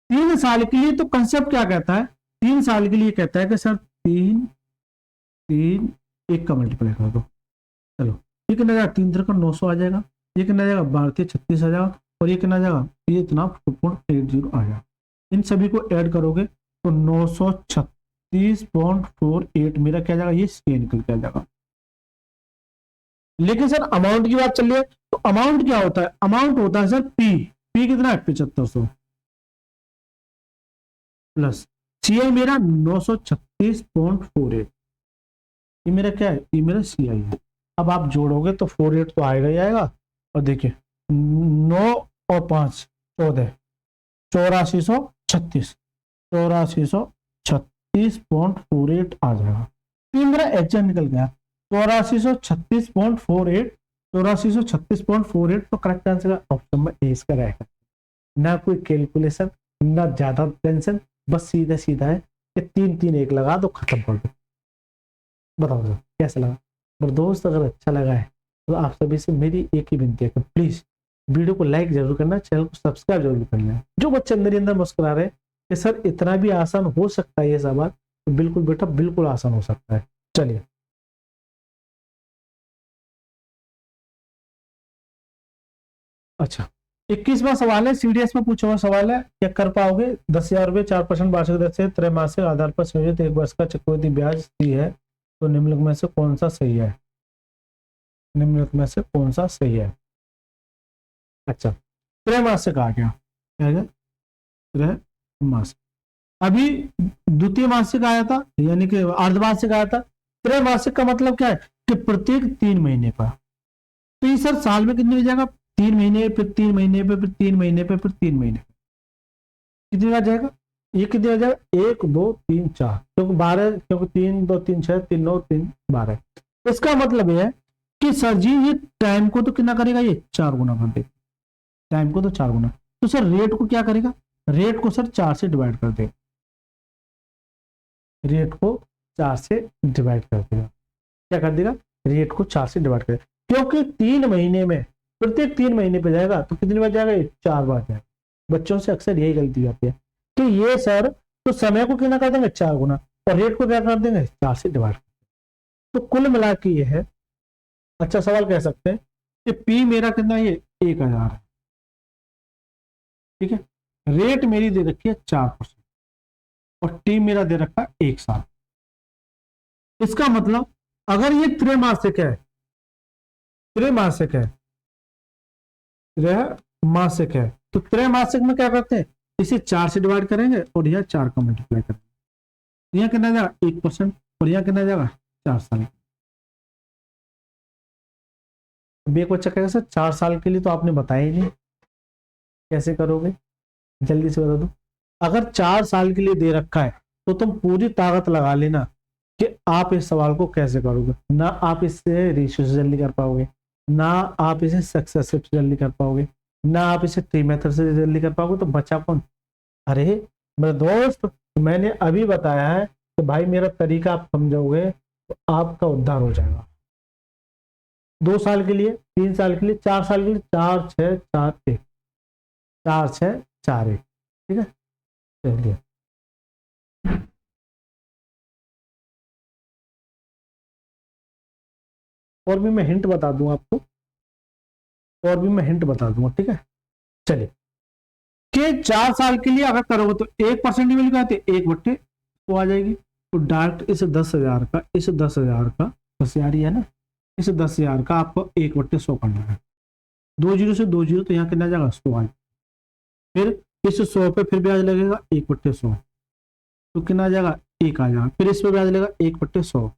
3 साल के लिए तो कंसेप्ट क्या कहता है, 3 साल के लिए कहता है कि सर 3 3 1 का मल्टीप्लाई कर दो, चलो ये कितना जाएगा 3 3 का 900 आ जाएगा, ये कितना जाएगा 12 36 आ जाएगा, और ये कितना जाएगा ये इतना 2.80 आ जाएगा। इन सभी को ऐड करोगे तो 936.48 मेरा क्या जाएगा, ये सीए निकल के आ जाएगा। लेकिन सर अमाउंट की बात चल रही है, तो अमाउंट क्या होता है, अमाउंट होता है सर पी कितना है 7500 प्लस सीआई मेरा 936.48, ये मेरा क्या है, ये मेरा सीआई है। अब आप जोड़ोगे तो 48 तो आएगा ही आएगा, और देखिए 9 और 5 14, 8436 8436.48 आ जाएगा। तो मेरा एच निकल गया 8436.48, 8436.48, तो करेक्ट आंसर ऑप्शन में ए इसका रहेगा। ना कोई कैलकुलेशन, ना ज्यादा टेंशन, बस सीधा सीधा है कि 3 3 1 लगा दो, खत्म कर दो। बताओ सर कैसा लगा? और दोस्त अगर अच्छा लगा है तो आप सभी से मेरी एक ही विनती है कि प्लीज वीडियो को लाइक जरूर करना, चैनल को सब्सक्राइब जरूर करना। जो बच्चे अंदर ही अंदर मुस्कुरा रहे कि सर इतना भी आसान हो सकता है ये सवाल, तो बिल्कुल बेटा बिल्कुल आसान हो सकता है। चलिए अच्छा, 21वां सवाल है, सीडीएस में पूछा हुआ सवाल है, क्या कर पाओगे? 10,000 रुपये 4% वार्षिक दर से त्रैमासिक आधार पर संयोजित 1 वर्ष का चक्रवृद्धि ब्याज दी है, तो निम्नलिखित में से कौन सा सही है? निम्नलिखित में से कौन सा सही है? अच्छा, त्रैमासिक आ गया, क्या है? त्रैमासिक। अभी द्वितीय मासिक आया था, यानी कि अर्धवार्षिक आया था। त्रैमासिक का मतलब क्या है कि प्रत्येक 3 महीने पर। तो ये सर साल में कितने हो जाएगा? 3 महीने, फिर 3 महीने पे, फिर 3 महीने पे, फिर 3 महीने पे। कितनी बार जाएगा ये? कितनी बार जाएगा? 1 2 3 4, क्योंकि 12, क्योंकि 3 2 3 6, 3 9 3 12। इसका मतलब यह है कि सर जी ये टाइम को तो कितना करेगा? ये 4 गुना कर देगा, टाइम को तो 4 गुना। तो सर रेट को क्या करेगा? रेट को सर 4 से डिवाइड कर देगा, रेट को 4 से डिवाइड कर देगा। क्या कर देगा? रेट को 4 से डिवाइड कर देगा, क्योंकि 3 महीने में, प्रत्येक 3 महीने पे जाएगा, तो कितनी बार जाएगा? 4 बार जाएगा। बच्चों से अक्सर यही गलती होती है कि ये सर तो समय को कितना कर देंगे? 4 गुना, और रेट को क्या कर देंगे? 4 से डिवाइड। तो कुल मिला के ये है, अच्छा सवाल कह सकते हैं कि पी मेरा कितना? ये 1000 है, ठीक है। रेट मेरी दे रखी है 4% और टी मेरा दे रखा है 1 साल। इसका मतलब अगर ये त्रैमासिक है, त्रैमासिक है, त्रैमासिक है, तो त्रैमासिक में क्या करते हैं? इसे 4 से डिवाइड करेंगे और यह 4 का मल्टीप्लाई करेंगे। यह कितना जाएगा? 1%, और यह कितना जाएगा? 4 साल। अब एक बच्चा कहेगा सर 4 साल के लिए तो आपने बताया ही नहीं, कैसे करोगे? जल्दी से बता दो। अगर 4 साल के लिए दे रखा है तो तुम पूरी ताकत लगा लेना कि आप इस सवाल को कैसे करोगे। ना आप इससे रेशियो से जल्दी कर पाओगे, ना आप इसे सक्सेसिव से जल्दी कर पाओगे, ना आप इसे ट्री मेथड से जल्दी कर पाओगे। तो बचा कौन? अरे मेरे दोस्त, मैंने अभी बताया है कि भाई मेरा तरीका आप समझोगे तो आपका उद्धार हो जाएगा। 2 साल के लिए, 3 साल के लिए, 4 साल के लिए, 4 6 4 1, 4 6 4 1, ठीक है। चलिए और भी मैं हिंट बता दूं आपको, और भी मैं हिंट बता दूंगा, ठीक है। चलिए कि 4 साल के लिए अगर करोगे तो 1% ही मिल आते, 1/100 तो आ जाएगी। तो डायरेक्ट इस 10,000 का, इस 10,000 का, 10,000 ही है ना, इस 10,000 का आपको 1/100 करना है। 2 जीरो से 2 जीरो, तो यहाँ कितना जाएगा? 100 आएगा। फिर इस 100 पे फिर ब्याज लगेगा 1/100, तो कितना जाएगा? 1 आ जाएगा। फिर इस पे ब्याज लगेगा 1/100,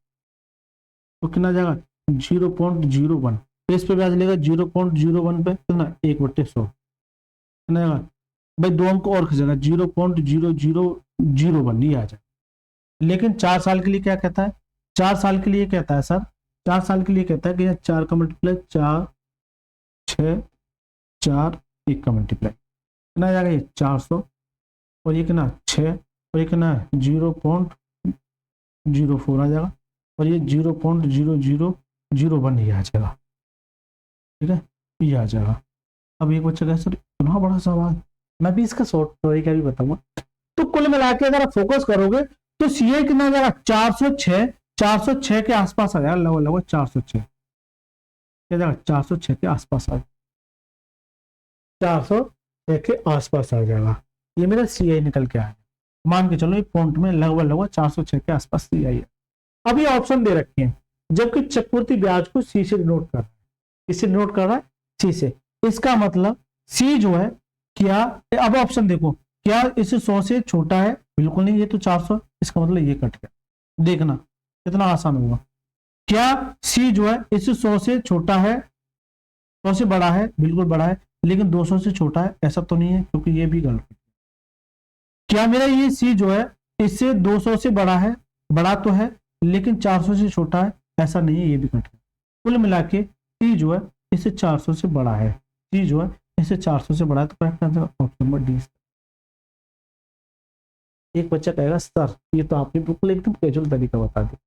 तो कितना जाएगा? 0.01। फिर इस पे ब्याज लगेगा 0.01 पे, कितना? 1/100, कितना जाएगा भाई? 2 अंक और खिंचेगा, 0.0001 ये आ जाएगा। लेकिन 4 साल के लिए क्या कहता है? 4 साल के लिए कहता है सर, 4 साल के लिए कहता है कि 4 का मल्टीप्लाई 4 6 4 1 का मल्टीप्लाई कितना जाएगा? ये 400, और ये कितना? 6, और ये कितना? 0.04 आ जाएगा, और ये 0.0001 ही आ जाएगा, ठीक है, ये आ जाएगा। अब एक बच्चा कहे सर इतना बड़ा सवाल, मैं भी इसका शॉर्ट स्टोरी का भी बताऊंगा। तो कुल मिला के अगर आप फोकस करोगे तो सीए कितना जाएगा? 406, 406 के आसपास आ जाएगा, लगभग 406, क्या जाएगा? 406 के आसपास आ, 406 के आसपास आ जाएगा। ये मेरा सीआई निकल के आया, मान के चलो ये पॉइंट में लगभग 406 के आसपास सीआई है। अब ये ऑप्शन दे रखे हैं, जबकि चक्रवृद्धि ब्याज को सी से नोट कर रहा है, किससे नोट कर रहा है? सी से। इसका मतलब सी जो है क्या, अब ऑप्शन देखो, क्या इस 100 से छोटा है? बिल्कुल नहीं, ये तो 400, इसका मतलब ये कट गया। देखना कितना आसान होगा। क्या सी जो है इस 100 से छोटा है? 100 से बड़ा है? बिल्कुल बड़ा है, लेकिन 200 से छोटा है? ऐसा तो नहीं है, क्योंकि ये भी गलत है। क्या मेरा ये सी जो है इससे 200 से बड़ा है? बड़ा तो है, लेकिन 400 से छोटा है? ऐसा नहीं है, ये भी कट गया। कुल मिला के सी जो है इससे 400 से बड़ा है, सी जो है इससे 400 से बड़ा है, तो correct answer option number D. एक बच्चा कहेगा सर ये तो आपने बिल्कुल एकदम कैजुअल तरीका बता दिया,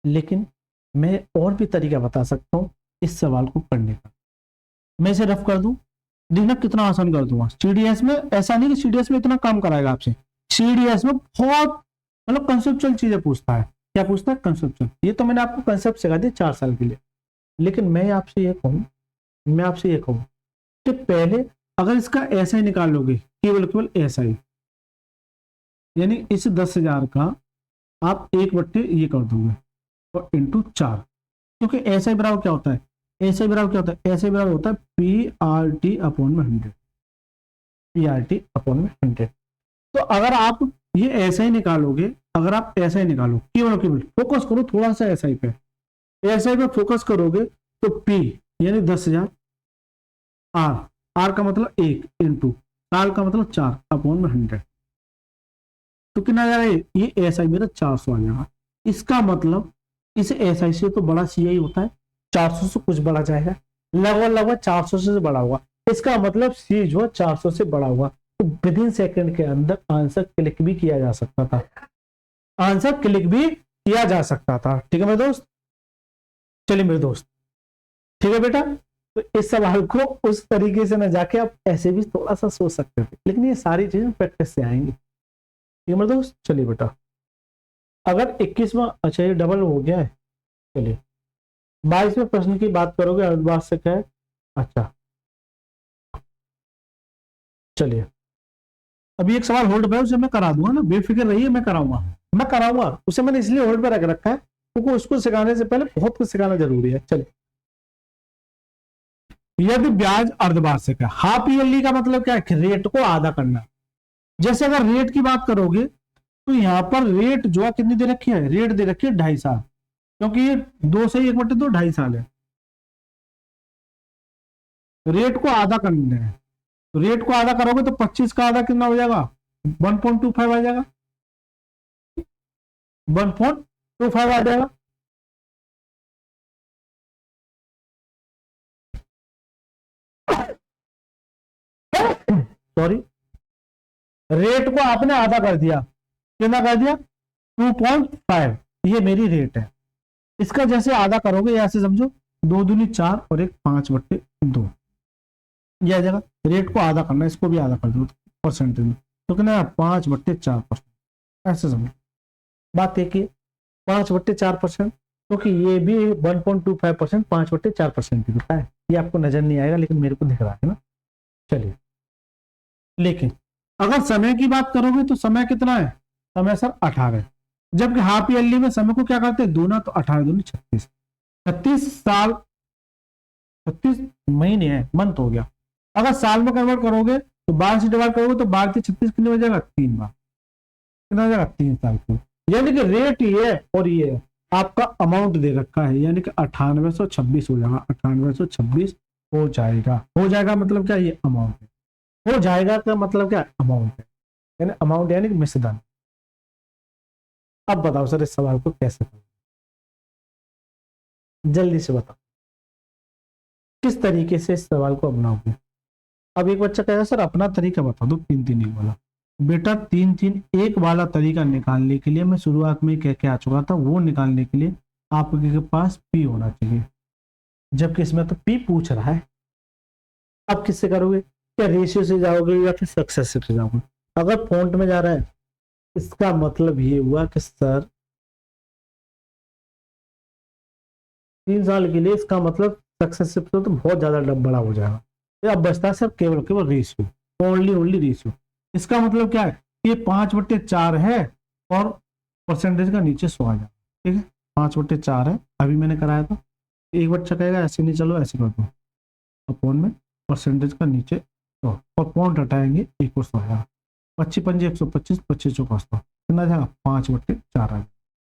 लेकिन मैं और भी तरीका बता सकता हूँ इस सवाल को पढ़ने का। मैं इसे रफ कर दूं, देखना कितना आसान कर दूंगा। सीडीएस में ऐसा नहीं कि सीडीएस में इतना काम कराएगा आपसे, सीडीएस में बहुत मतलब कंसेप्चुअल चीजें पूछता है। क्या पूछता है? कंसेप्चुअल। ये तो मैंने आपको कंसेप्ट सिखा दिया 4 साल के लिए, लेकिन मैं आपसे ये कहूँ कि पहले अगर इसका ऐसा ही निकालोगे, केवल केवल ऐसा ही, यानी इस 10,000 का आप 1/, ये कर दोगे और इंटू 4, क्योंकि ऐसा ही बराबर क्या होता है, ऐसा ही बराबर क्या होता है, ऐसा ही बराबर होता है PRT अपॉन में 100, PRT अपॉन में 100। तो अगर आप ये ऐसा ही निकालोगे, अगर आप ऐसा ही निकालो, केवल केवल फोकस करो थोड़ा सा ऐसा ही पे, ऐसा ही पे फोकस करोगे तो P यानी 10,000, आर का मतलब 1 इंटू साल का मतलब 4 अपॉन में 100, तो कितना आ जाएगा, ये ऐसा ही मेरा 400 आ जाएगा। इसका मतलब इस ऐसा से तो बड़ा सी ही होता है, 400 से कुछ बड़ा जाएगा, लगभग लगभग 400 से बड़ा हुआ, इसका मतलब सी जो 400 से बड़ा हुआ, तो विद इन सेकेंड के अंदर आंसर क्लिक भी किया जा सकता था, आंसर क्लिक भी किया जा सकता था। ठीक है मेरे दोस्त, चलिए मेरे दोस्त, ठीक है बेटा। तो इस सवाल को उस तरीके से ना जाके आप ऐसे भी थोड़ा सा सोच सकते थे, लेकिन ये सारी चीजें प्रैक्टिस से आएंगी। ठीक है मेरे दोस्त, चलिए बेटा, अगर 21वां, अच्छा ये डबल हो गया है, चलिए 22वें प्रश्न की बात करोगे, अर्धवार्षिक है, अच्छा चलिए अभी एक सवाल होल्ड पे है, उसे मैं करा दूंगा ना, बेफिक्र रहिए, मैं कराऊंगा, मैं कराऊंगा उसे, मैंने इसलिए होल्ड पे रख रखा है क्योंकि उसको सिखाने से पहले बहुत कुछ सिखाना जरूरी है। चलिए, यदि ब्याज अर्धवार्षिक है, हाफ ईयरली का मतलब क्या है, रेट को आधा करना। जैसे अगर रेट की बात करोगे तो यहां पर रेट जो है कितनी दे रखी है, रेट दे रखी है 2.5 साल, क्योंकि ये 2 से 1/2 2.5 साल है, रेट को आधा करना है, तो रेट को आधा करोगे तो 25 का आधा कितना हो जाएगा, 1.25 आ जाएगा, 1.25 आ जाएगा। सॉरी, रेट को आपने आधा कर दिया, कितना कर दिया, 2.5, ये मेरी रेट है, इसका जैसे आधा करोगे ऐसे समझो, 2 दूनी 4 और 1 5/2, ये आ जाएगा, रेट को आधा करना, इसको भी आधा कर दो परसेंटेज में, तो कितना 5/4%, ऐसे समझो, बात एक ही, 5/4%, क्योंकि ये भी 1.25%, 5/4% की होता है, ये आपको नजर नहीं आएगा लेकिन मेरे को दिख रहा है ना। चलिए, लेकिन अगर समय की बात करोगे तो समय कितना है, समय सर 18, जबकि हाफ ईयरली में समय को क्या करते हैं, दूना, तो 18 दूनी 36, 36 साल, 36 महीने है, मंथ हो गया। अगर साल में कन्वर्ट करोगे तो 12 से डिवाइड करोगे तो 12 से 36 कितने हो जाएगा, 3 बार, कितना हो जाएगा, 3 साल की, यानी कि रेट ये है और ये है, आपका अमाउंट दे रखा है, यानी कि 9826 हो जाएगा, 9826 हो जाएगा, हो जाएगा मतलब क्या, ये अमाउंट है, हो जाएगा का मतलब क्या, अमाउंट है, यानी अमाउंट यानी कि मिश्रधन। अब बताओ सर इस सवाल को कैसे करें, जल्दी से बताओ किस तरीके से इस सवाल को अपनाओगे। अब एक बच्चा कहेगा सर अपना तरीका बता दो, 3-3 एक वाला, बेटा 3-3 एक वाला तरीका निकालने के लिए मैं शुरुआत में कह के आ चुका था, वो निकालने के लिए आपके पास पी होना चाहिए, जबकि इसमें तो पी पूछ रहा है। अब किससे करोगे, क्या रेशियो से जाओगे या फिर सक्सेसिव से जाओगे। अगर फॉन्ट में जा रहा है इसका मतलब ये हुआ कि सर 3 साल के लिए, इसका मतलब सक्सेसिव से तो बहुत ज्यादा बड़ा हो जाएगा, अब बचता है सर केवल केवल रेशियो, ओनली ओनली रेशियो। इसका मतलब क्या है, ये 5/4 है और परसेंटेज का नीचे 100 आ जाए, ठीक है, 5/4 है, अभी मैंने कराया था। एक बच्चा कहेगा ऐसे नहीं, चलो ऐसे कर दो, अपॉन में परसेंटेज का नीचे 100 और पॉइंट हटाएंगे, 1 और 100 आएगा, 25×5 125, 25×4 100, कितना जाएगा, 5/4 आ जाएगा,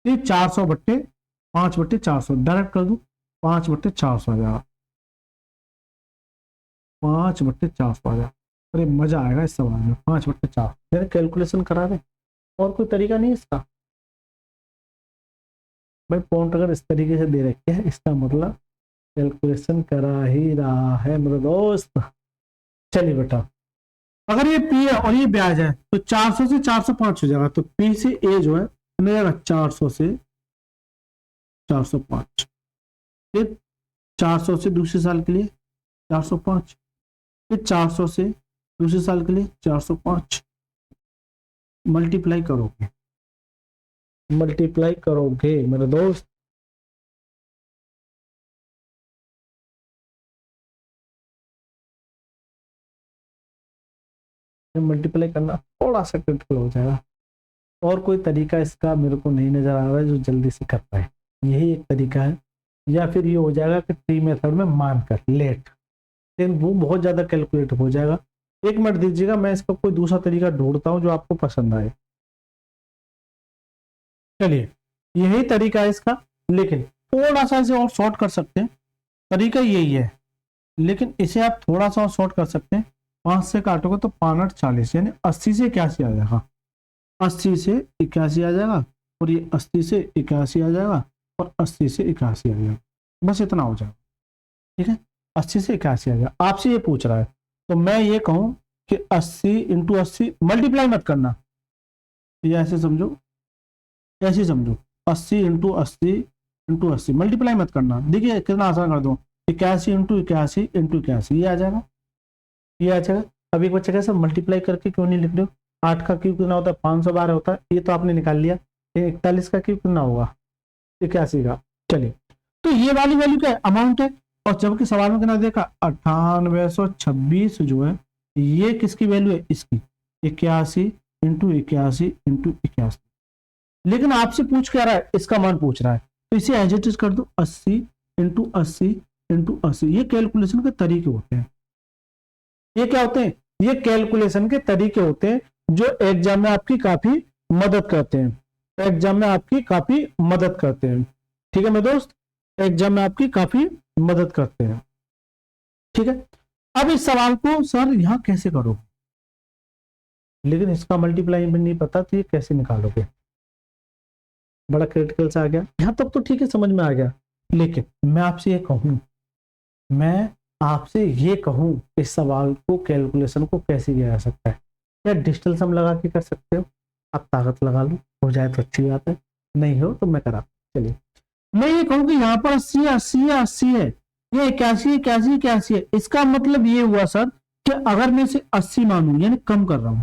ये 400/5/400 डायरेक्ट कर दू, 5/400 आ जाएगा, 5/400 आ जाएगा। अरे मजा आएगा इस सवाल में, 5/4 मैंने कैलकुलेशन करा रहे, और कोई तरीका नहीं इसका भाई, पॉइंट अगर इस तरीके से दे रखे है इसका मतलब कैलकुलेशन करा ही रहा है मेरे दोस्त। चलिए बेटा, अगर ये पी है और ये ब्याज है तो 400 से 405 हो जाएगा, तो पी से ए जो है जाएगा 400 से 405, फिर 400 से दूसरे साल के लिए 405, फिर 400 से दूसरे साल के लिए 405, मल्टीप्लाई करोगे मेरे दोस्त, मल्टीप्लाई करना थोड़ा सा क्रिटिकल हो जाएगा। और कोई तरीका इसका मेरे को नहीं नजर आ रहा है जो जल्दी से कर पाए, यही एक तरीका है। या फिर ये हो जाएगा कि ट्री मेथड में मानकर लेट, लेकिन वो बहुत ज्यादा कैलकुलेट हो जाएगा। 1 मिनट दीजिएगा, मैं इसका कोई दूसरा तरीका ढूंढता हूँ जो आपको पसंद आए। चलिए यही तरीका है इसका, लेकिन थोड़ा सा इसे और शॉर्ट कर सकते हैं। तरीका यही है, लेकिन इसे आप थोड़ा सा और शॉर्ट कर सकते हैं। 5 से काटोगे तो 5 40, यानी 80 से 81 आ जाएगा। 80 से 81 आ जाएगा, और ये 80 से 81 आ जाएगा, और 80 से 81 आ जाएगा। बस इतना हो जाएगा, ठीक है। 80 से 81 आ जाएगा। आपसे ये पूछ रहा है तो मैं ये कहूं कि 80 इंटू 80, मल्टीप्लाई मत करना, ये ऐसे समझो, ऐसे समझो। 80 इंटू 80 इंटू 80, मल्टीप्लाई मत करना। देखिए कितना आसान कर दो, 81 इंटू 81 इंटू 81, ये आ जाएगा, ये आ जाएगा। अब एक बच्चा कैसे मल्टीप्लाई करके क्यों नहीं लिख दो? 8 का क्यूब कितना होता है? 512 होता है, ये तो आपने निकाल लिया। 41 का क्यूब कितना होगा? 81 का। चलिए, तो ये वाली वैल्यू क्या है? अमाउंट है। और जबकि सवाल में कितना देखा? 9826 जो है, ये किसकी वैल्यू है? इसकी। 81 इंटू 81 इंटू 81। लेकिन आपसे पूछ क्या रहा है? इसका मान पूछ रहा है, तो इसे एज इट इज कर दो, 80 इंटू 80 इंटू 80। ये कैलकुलेशन के तरीके होते हैं। ये क्या होते हैं? ये कैलकुलेशन के तरीके होते हैं जो एग्जाम में आपकी काफी मदद करते हैं। एग्जाम में आपकी काफी मदद करते हैं, ठीक है मेरे दोस्त, एग्जाम में आपकी काफी मदद करते हैं, ठीक है। अब इस सवाल को सर यहां कैसे करो, लेकिन इसका मल्टीप्लाई में नहीं पता, तो ये कैसे निकालोगे? बड़ा क्रिटिकल सा आ गया। यहां तक तो ठीक है, समझ में आ गया, लेकिन मैं आपसे ये कहूं इस सवाल को, कैलकुलेशन को कैसे किया जा सकता है? क्या डिजिटल सम लगा के कर सकते हो? आप ताकत लगा लो, हो जाए तो अच्छी बात है, नहीं हो तो मैं करा। चलिए, मैं ये कहूं कि यहाँ पर 80 80 80 है, ये 81 81 81 है। इसका मतलब ये हुआ सर कि अगर मैं इसे 80 मानूं, यानी कम कर रहा हूं,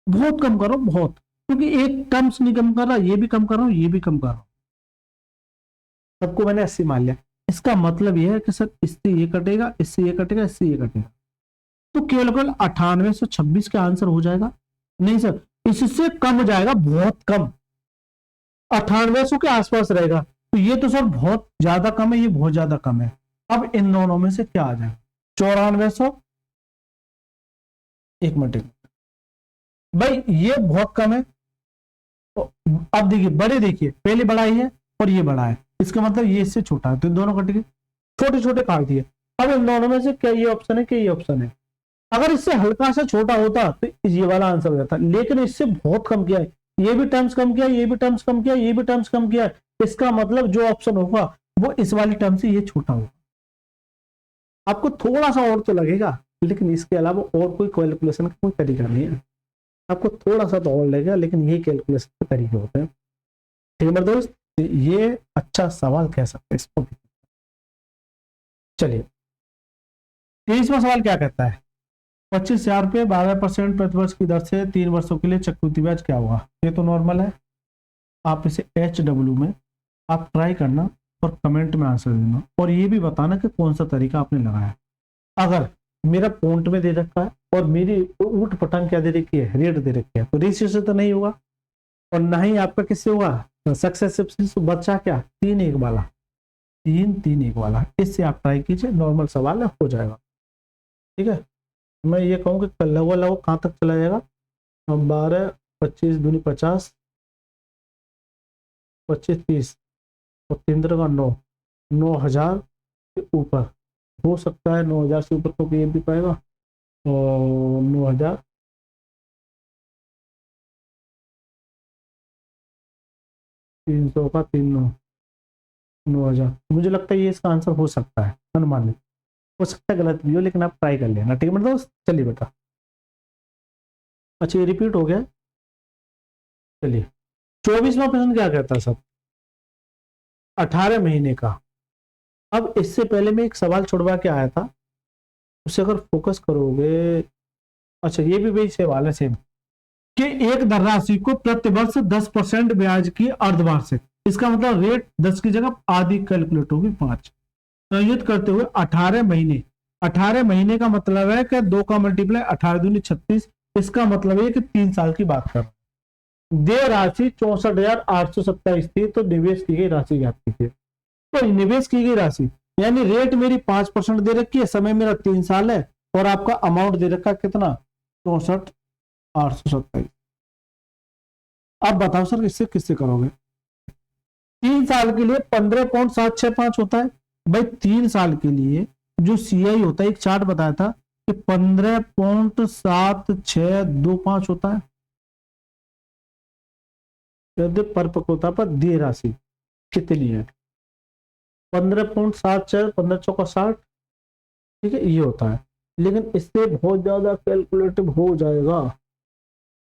बहुत कम कर रहा हूं, बहुत, क्योंकि एक टर्म्स नहीं कम कर रहा, ये भी कम कर रहा हूं, ये भी कम कर रहा हूं, सबको मैंने 80 मान लिया। इसका मतलब यह है कि सर इससे ये कटेगा, इससे ये कटेगा, इससे ये कटेगा, तो केवल 9826 का आंसर हो जाएगा? नहीं सर, इससे कम हो जाएगा, बहुत कम, 9800 के आसपास रहेगा। तो ये तो सर बहुत ज्यादा कम है, ये बहुत ज्यादा कम है। अब इन दोनों में से क्या आ जाएगा? 9400, एक मिनट भाई, ये बहुत कम है। तो अब देखिए, बड़े देखिए, पहले बड़ा ही है और ये बड़ा है, इसका मतलब ये इससे छोटा है, तो दोनों कट गए, छोटे छोटे काट दिए। अब इन दोनों में से क्या ये ऑप्शन है, क्या ये ऑप्शन है? अगर इससे हल्का सा छोटा होता तो ये वाला आंसर हो जाता, लेकिन इससे बहुत कम किया है, ये भी टर्म्स कम किया, ये भी टर्म्स कम किया, ये भी टर्म्स कम किया। इसका मतलब जो ऑप्शन होगा वो इस वाली टर्म से ये छोटा होगा। आपको थोड़ा सा और तो लगेगा, लेकिन इसके अलावा और कोई कैलकुलेशन का कोई तरीका नहीं है। आपको थोड़ा सा तो और लगेगा, लेकिन ये कैलकुलेशन के तरीके होते हैं, ठीक है मेरे दोस्त। ये अच्छा सवाल कह सकते हैं इसको। चलिए, 23वां सवाल क्या कहता है? 25,000 रुपये 12% प्रतिवर्ष की दर से 3 वर्षों के लिए चक्रवृद्धि ब्याज क्या होगा? ये तो नॉर्मल है। आप इसे HW में आप ट्राई करना और कमेंट में आंसर देना, और ये भी बताना कि कौन सा तरीका आपने लगाया। अगर मेरा पॉइंट में दे रखा है और मेरी ऊट पटांग क्या दे रखी है, रेट दे रखी है, तो रेशियो से तो नहीं होगा, और ना ही आपका किससे होगा, सक्सेसिव से। बच्चा क्या 3 1 वाला, 3 3 1 वाला, इससे आप ट्राई कीजिए, नॉर्मल सवाल है, हो जाएगा, ठीक है। मैं ये कहूँ कि लगभग कहाँ तक चला जाएगा? 12 25 दूनी 50, 25 30 और 3 का 9, 9000 के ऊपर हो सकता है। 9000 से ऊपर तो ये भी पाएगा, और 9000 300 का 3 9 9000, मुझे लगता है ये इसका आंसर हो सकता है, अनुमानित हो सकता है, गलत भी हो, लेकिन आप ट्राई कर लेना, ठीक है मेरे दोस्त। चलिए बेटा, अच्छा ये रिपीट हो गया। चलिए, 24वां प्रश्न क्या कहता है सब? 18 महीने का। अब इससे पहले मैं एक सवाल छुड़वा के आया था, उसे अगर फोकस करोगे, अच्छा ये भी वही सवाल है सेम, कि एक धनराशि को प्रतिवर्ष 10% ब्याज की अर्धवार्षिक, इसका मतलब रेट 10 की जगह आधी कैलकुलेट होगी 5, संयोजित करते हुए 18 महीने। 18 महीने का मतलब है कि 2 का मल्टीप्लाई 18 दूनी 36, इसका मतलब है कि 3 साल की बात कर रहा हूं। देय राशि 64,827 थी, तो निवेश की गई राशि ज्ञात कीजिए। तो निवेश की गई राशि यानी रेट मेरी 5% दे रखी है, समय मेरा 3 साल है, और आपका अमाउंट दे रखा कितना, 64,827। अब बताओ सर इससे किससे करोगे। 3 साल के लिए 15.765 होता है भाई। 3 साल के लिए जो सीआई होता है, एक चार्ट बताया था कि 15.7625 होता है यदि परिपक्वता पर देय राशि कितनी है, 15.76, 15 चौका 60, ठीक है, ये होता है। लेकिन इससे बहुत ज्यादा कैलकुलेटिव हो जाएगा,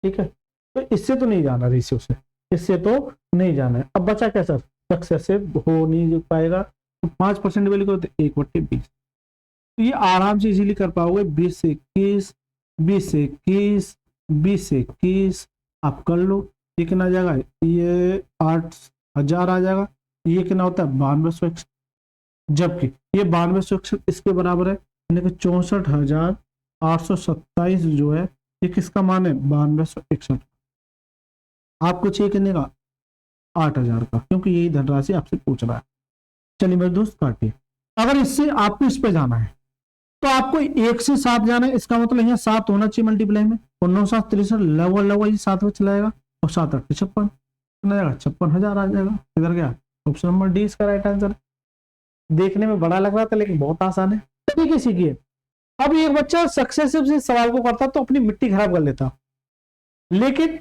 ठीक है, तो इससे तो नहीं जाना रेशियो से, इससे तो नहीं जाना है। अब बचा क्या सर, सक्सेसिव हो नहीं पाएगा, तो 5% वैल्यू करो तो 1/20, तो ये आराम से इजीली कर पाओगे। 20 से 21, 20 से 21, 20 से 21 आप कर लो। ये कितना आ जाएगा, ये 8,000 आ जाएगा। ये कितना होता है 9261, जबकि ये 9261 इसके बराबर है, यानी कि 64,827 जो है ये किसका मान है, 9261। आपको चाहिए कितने का, 8,000 का, क्योंकि यही धनराशि आपसे पूछ रहा है। चलिए मेरे दोस्त काटिए। अगर इससे आपको इस पे जाना है तो आपको 1 से 7 जाना है, इसका मतलब यहाँ 7 होना चाहिए मल्टीप्लाई में, और 9 7 63 लगभग 7 में चलाएगा, और 7 8 56 कितना जाएगा, 56,000 आ जाएगा। इधर गया, ऑप्शन नंबर डी इसका राइट आंसर। देखने में बड़ा लग रहा था लेकिन बहुत आसान है, तरीके सीखिए। अब एक बच्चा सक्सेसिव से सवाल को करता तो अपनी मिट्टी खराब कर लेता, लेकिन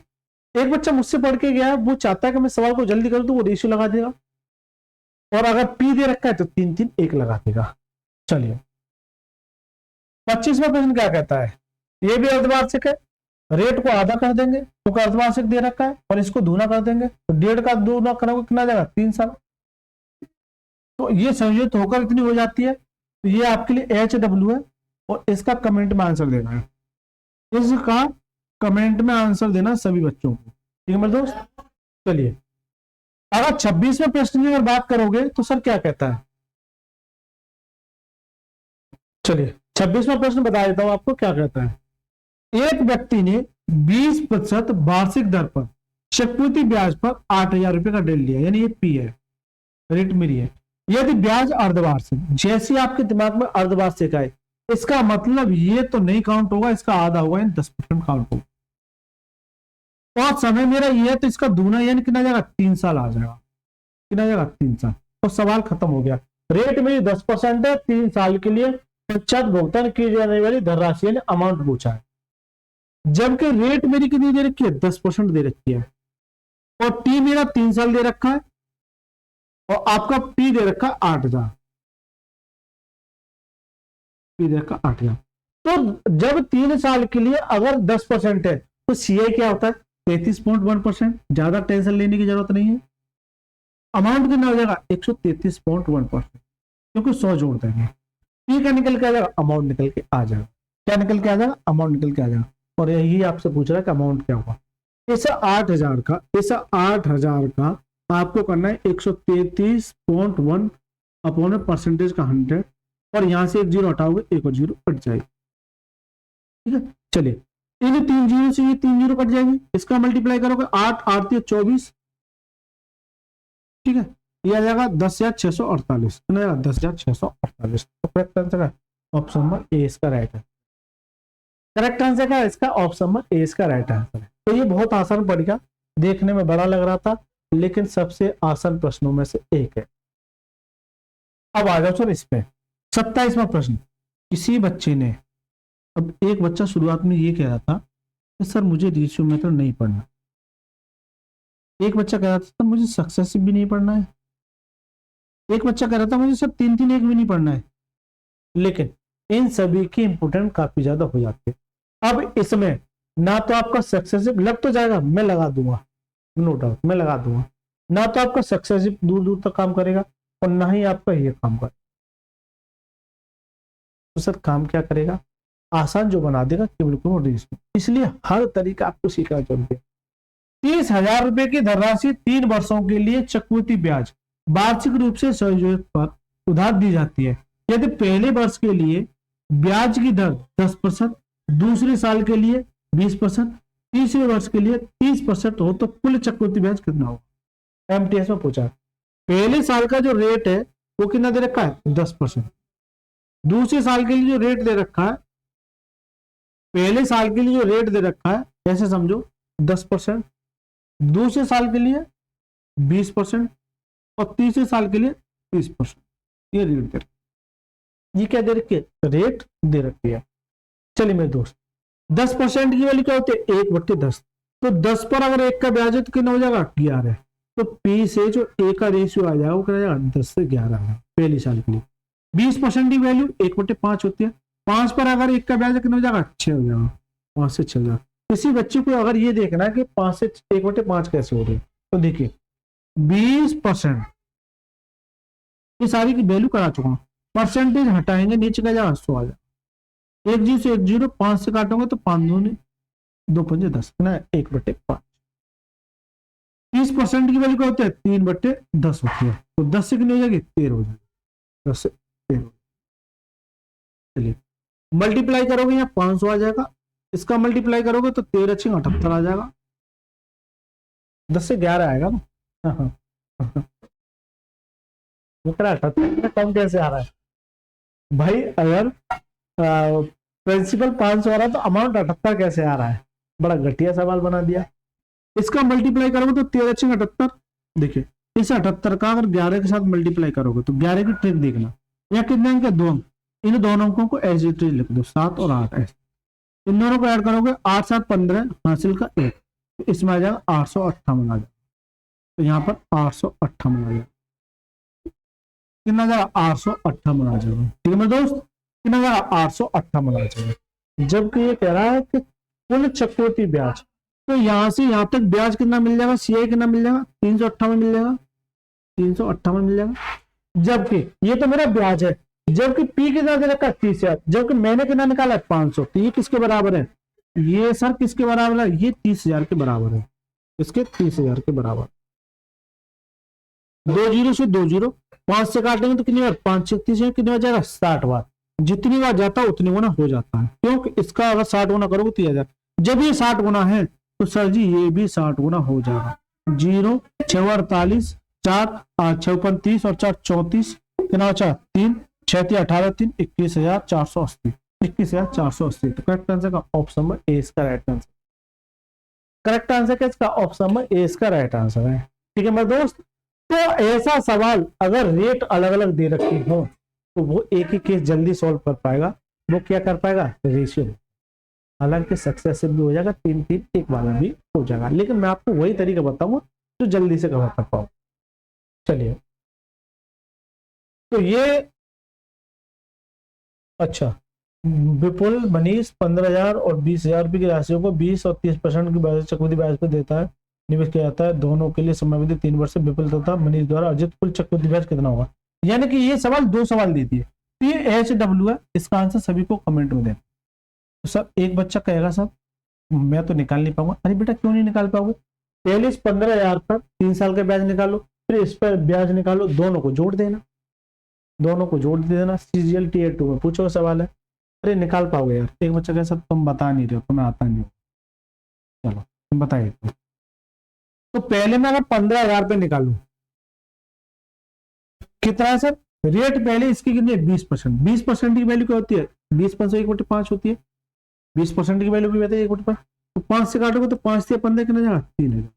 एक बच्चा मुझसे पढ़ के गया, वो चाहता है कि मैं सवाल को जल्दी कर दूं, वो रेशियो लगा देगा, और अगर पी दे रखा है तो 3 3 1 लगा देगा। चलिए 25वां प्रश्न क्या कहता है, ये भी अर्धवार्षिक है, रेट को आधा कर देंगे क्योंकि अर्धवार्षिक दे रखा है, और इसको दूना कर देंगे, तो 1.5 का दूना करोगे कितना जाएगा, 3 साल। तो ये संयोजित होकर इतनी हो जाती है, तो ये आपके लिए HW है, और इसका कमेंट में आंसर देना है, इसका कमेंट में आंसर देना सभी बच्चों को, ठीक है मेरे दोस्त। चलिए अगर 26वें प्रश्न की अगर बात करोगे तो सर क्या कहता है, चलिए 26वां प्रश्न बता देता हूं आपको क्या कहता है। एक व्यक्ति ने 20% वार्षिक दर पर चक्रवृद्धि ब्याज पर 8,000 रुपए का ऋण लिया, यानी ये पी है, रेट मेरी है। यदि ब्याज अर्धवार्षिक, जैसे आपके दिमाग में अर्धवार्षिक आए, इसका मतलब ये तो नहीं काउंट होगा, इसका आधा होगा, यानी 10% काउंट होगा, और समय मेरा ये है तो इसका दूना यानी कितना जाएगा, 3 साल आ जाएगा, कितना जाएगा 3 साल, तो सवाल खत्म हो गया। रेट मेरी 10% है, 3 साल के लिए पश्चात भुगतान की जाने वाली धनराशि यानी अमाउंट पूछा है, जबकि रेट मेरी कितनी दे रखी है, 10% दे रखी है, और टी मेरा 3 साल दे रखा है, और आपका पी दे रखा 8,000, पी दे रखा 8,000। तो जब 3 साल के लिए अगर 10% है तो सीआई क्या होता है, 33.1%, ज्यादा टेंशन लेने की जरूरत नहीं है। अमाउंट कितना हो जाएगा, 133.1%, क्योंकि 100 जोड़ देंगे, पी का निकल के आ जाएगा, अमाउंट निकल के आ जाएगा, क्या निकल के आ जाएगा, अमाउंट निकल के आ जाएगा। और यही आपसे पूछ रहा है कि अमाउंट क्या होगा। इस 8,000 का आपको करना है 133.1 अपॉन परसेंटेज का 100, और यहां से 1 जीरो हटाओगे, 1 और 0 कट जाएगी, ठीक है। चलिए इन 3 जीरो से ये 3 जीरो कट जाएंगे, इसका मल्टीप्लाई करोगे 8 8 24, ठीक है, ये आ जाएगा 10,648, 10,648। तो करेक्ट आंसर है ऑप्शन नंबर ए इसका राइट है। करेक्ट आंसर क्या है इसका, ऑप्शन नंबर ए इसका राइट आंसर है। तो ये बहुत आसान पड़ गया, देखने में बड़ा लग रहा था लेकिन सबसे आसान प्रश्नों में से एक है। अब आ जाओ सर इस पे 27वां प्रश्न। किसी बच्चे ने, अब एक बच्चा शुरुआत में ये कह रहा था कि सर मुझे रेशियो मेथड नहीं पढ़ना, एक बच्चा कह रहा था सर मुझे सक्सेसिव भी नहीं पढ़ना है, एक बच्चा कह रहा था मुझे सर 3 3 1 भी नहीं पढ़ना है, लेकिन इन सभी की इंपोर्टेंट काफी ज्यादा हो जाती है। अब इसमें ना तो आपका सक्सेसिव लग तो जाएगा, मैं लगा दूंगा, नो डाउट मैं लगा दूंगा, ना तो आपका सक्सेसिव दूर दूर तक काम करेगा और ना ही आपका ये काम करेगा। तो सर काम क्या करेगा, आसान जो बना देगा केवल रेशियो, इसलिए हर तरीका आपको सीखना चाहिए। 30,000 रुपए की धनराशि 3 वर्षों के लिए चक्रवृद्धि ब्याज वार्षिक रूप से संयोजित पर उधार दी जाती है। यदि पहले वर्ष के लिए ब्याज की दर 10%, दूसरे साल के लिए 20%, तीसरे वर्ष के लिए 30% हो तो कुल चक्रवृद्धि ब्याज कितना होगा? एमटीएस में पूछा। पहले साल का जो रेट है वो कितना दे रखा है? 10%। दूसरे साल के लिए जो रेट दे रखा है, पहले साल के लिए जो रेट दे रखा है ऐसे समझो 10%, दूसरे साल के लिए 20% और तीसरे साल के लिए 30%। ये रेट दे रखी, ये क्या दे रखी है? रेट दे रखी है। चलिए मेरे दोस्त, 10% की वैल्यू क्या होती है? 1/10। तो 10 पर अगर 1 का ब्याज है तो कितना हो जाएगा? 11। तो पी से जो ए का रेशियो आ जाएगा वो क्या जाएगा? 10 से 11 है पहले साल के लिए। 20% की वैल्यू 1/5 होती है। 5 पर अगर 1 का ब्याज कितना हो जाएगा? 6 हो जाएगा। 5 से 6 हो जाएगा। किसी बच्चे को अगर ये देखना है कि 5 से 1/5 कैसे हो रही है, तो देखिए 20% ये सारी की वैल्यू करा चुका हूं, परसेंटेज हटाएंगे नीचे का जाएगा 100 आ जाएगा। 1 0 से 1 0, 5 से काटोगे तो 5 दूनी 2 5 10 ना 1/5। 30% की वैल्यू क्या होती है? 3/10 होती है। तो 10 से कितनी हो जाएगी? 13 हो जाएगी। 10 से 13। चलिए मल्टीप्लाई करोगे यहाँ 500 आ जाएगा, इसका मल्टीप्लाई करोगे तो 13 6 78 आ जाएगा। 10 से 11 आएगा ना। हाँ, 78 कम कैसे आ रहा है भाई? अगर प्रिंसिपल 500 आ रहा है तो अमाउंट 78 कैसे आ रहा है? बड़ा घटिया सवाल बना दिया। इसका मल्टीप्लाई करोगे तो 13 6 78। देखिए इस 78 का अगर 11 के साथ मल्टीप्लाई करोगे तो 11 की ट्रिक देखना, या कितने अंक है? 2 अंक। इन दोनों अंकों को एज इट इज लिख दो, 7 और 8 ऐसे। इन दोनों को ऐड करोगे 8 7 15 हासिल का 1, तो इसमें आ जाएगा 858 आ जाएगा। तो यहाँ पर 858 आ जाएगा। कितना जाएगा? 858 आ जाएगा। ठीक है मेरे दोस्त, कितना जाएगा? 858 आ जाएगा। जबकि ये कह रहा है कि कुल चक्रवृद्धि ब्याज, तो यहां से यहां तक ब्याज कितना मिल जाएगा? सीआई कितना मिल जाएगा? 358 मिल जाएगा। 358 मिल जाएगा। जबकि ये तो मेरा ब्याज है, जबकि पी कितना दे रखा है? 30,000, जबकि मैंने कितना निकाला है? 500। तो ये किसके बराबर है? ये सर किसके बराबर है? ये 30,000 के बराबर है। इसके 30,000 के बराबर। 2 0 से 2 0, 5 से काटेंगे तो कितनी बार? 5 6 30 कितनी बार जाएगा? 60 बार। जितनी बार जाता है उतनी गुना हो जाता है, क्योंकि इसका अगर 60 गुना करोगे 30,000। जब ये 60 गुना है तो सर जी ये भी 60 गुना हो जाएगा। 0 6 48, 4 8 6 35 और 4 34, कितना बचा? 3 6 3 18 3 21,480। 21,480। तो करेक्ट आंसर का ऑप्शन नंबर ए इसका राइट आंसर। करेक्ट आंसर क्या इसका? ऑप्शन नंबर ए इसका राइट आंसर है। ठीक है मेरे दोस्त, तो ऐसा सवाल अगर रेट अलग अलग दे रखी हो तो वो एक ही केस जल्दी सॉल्व कर पाएगा। वो क्या कर पाएगा? रेशियो। हालांकि सक्सेसिव भी हो जाएगा, 3 3 एक बार में भी हो जाएगा, लेकिन मैं आपको वही तरीका बताऊंगा जो जल्दी से कवर कर पाओ। चलिए तो ये अच्छा, विपुल मनीष 15,000 और 20,000 रुपए की राशियों को 20 और 30% की ब्याज चक्रवृद्धि ब्याज पर देता है, निवेश किया जाता है। दोनों के लिए समयावधि 3 वर्ष से विपुल तथा मनीष द्वारा अर्जित कुल चक्रवृद्धि ब्याज कितना होगा? यानी कि ये सवाल 2 सवाल देती है। PHW है, इसका आंसर सभी को कमेंट में देना। तो सर एक बच्चा कहेगा सर मैं तो निकाल नहीं पाऊंगा। अरे बेटा क्यों नहीं निकाल पाओगे? पहले इस 15,000 पर 3 साल का ब्याज निकालो, फिर इस पर ब्याज निकालो, दोनों को जोड़ देना। दोनों को जोड़ देना। CGL Tier 2 में पूछो सवाल है। अरे निकाल पाओगे यार? एक बच्चा कहे सर तुम बता नहीं रहे हो, तुम्हें आता नहीं हो। चलो तुम बताइए। तो पहले मैं अगर 15,000 पे निकालू, कितना है सर? रेट पहले इसकी कितनी है? 20%। 20% की वैल्यू क्या होती है? 20% 1/5 होती है। 20% की वैल्यू भी बताइए 1/5। तो 5 से काटोगे तो 5 से 15 कितना जाएगा? 3,000।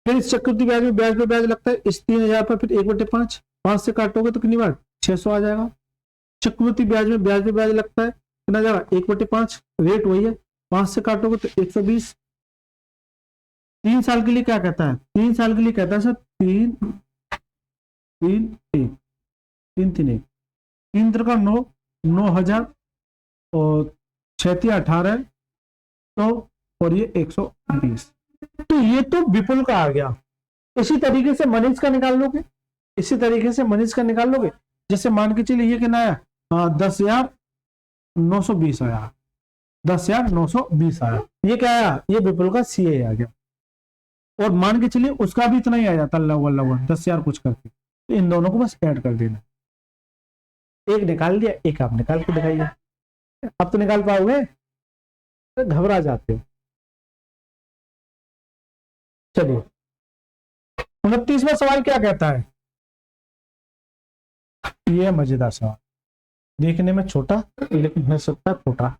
फिर इस चक्रवृद्धि ब्याज में ब्याज पे ब्याज लगता है, इस 3,000 पर फिर 1/5। 5 से काटोगे तो कितनी बार? 600 आ जाएगा। चक्रवृद्धि ब्याज में ब्याज पे ब्याज लगता है, कितना जाएगा? 1/5। रेट वही है। 5 से काटोगे तो 120। 3 साल के लिए क्या कहता है? 3 साल के लिए कहता है सर 3 3 1 3 3 1 3 3 का 9 9,000 और 6 3 18 तो और ये 120। तो ये तो विपुल का आ गया। इसी तरीके से मनीष का निकाल लोगे। इसी तरीके से मनीष का निकाल लोगे। जैसे मान के चलिए ये कितना आया? 10,920 आया। 10,920 आया। ये क्या आया? ये विपुल का CA आ गया। और मान के चलिए उसका भी इतना ही आ जाता लगभग 10,000 कुछ करके। तो इन दोनों को बस ऐड कर देना। एक निकाल दिया, एक आप निकाल के दिखाइए। अब तो निकाल पाओगे? तो घबरा जाते हो। चलिए 29वां सवाल क्या कहता है, ये मजेदार सवाल, देखने में छोटा लेकिन हो सकता है खोटा।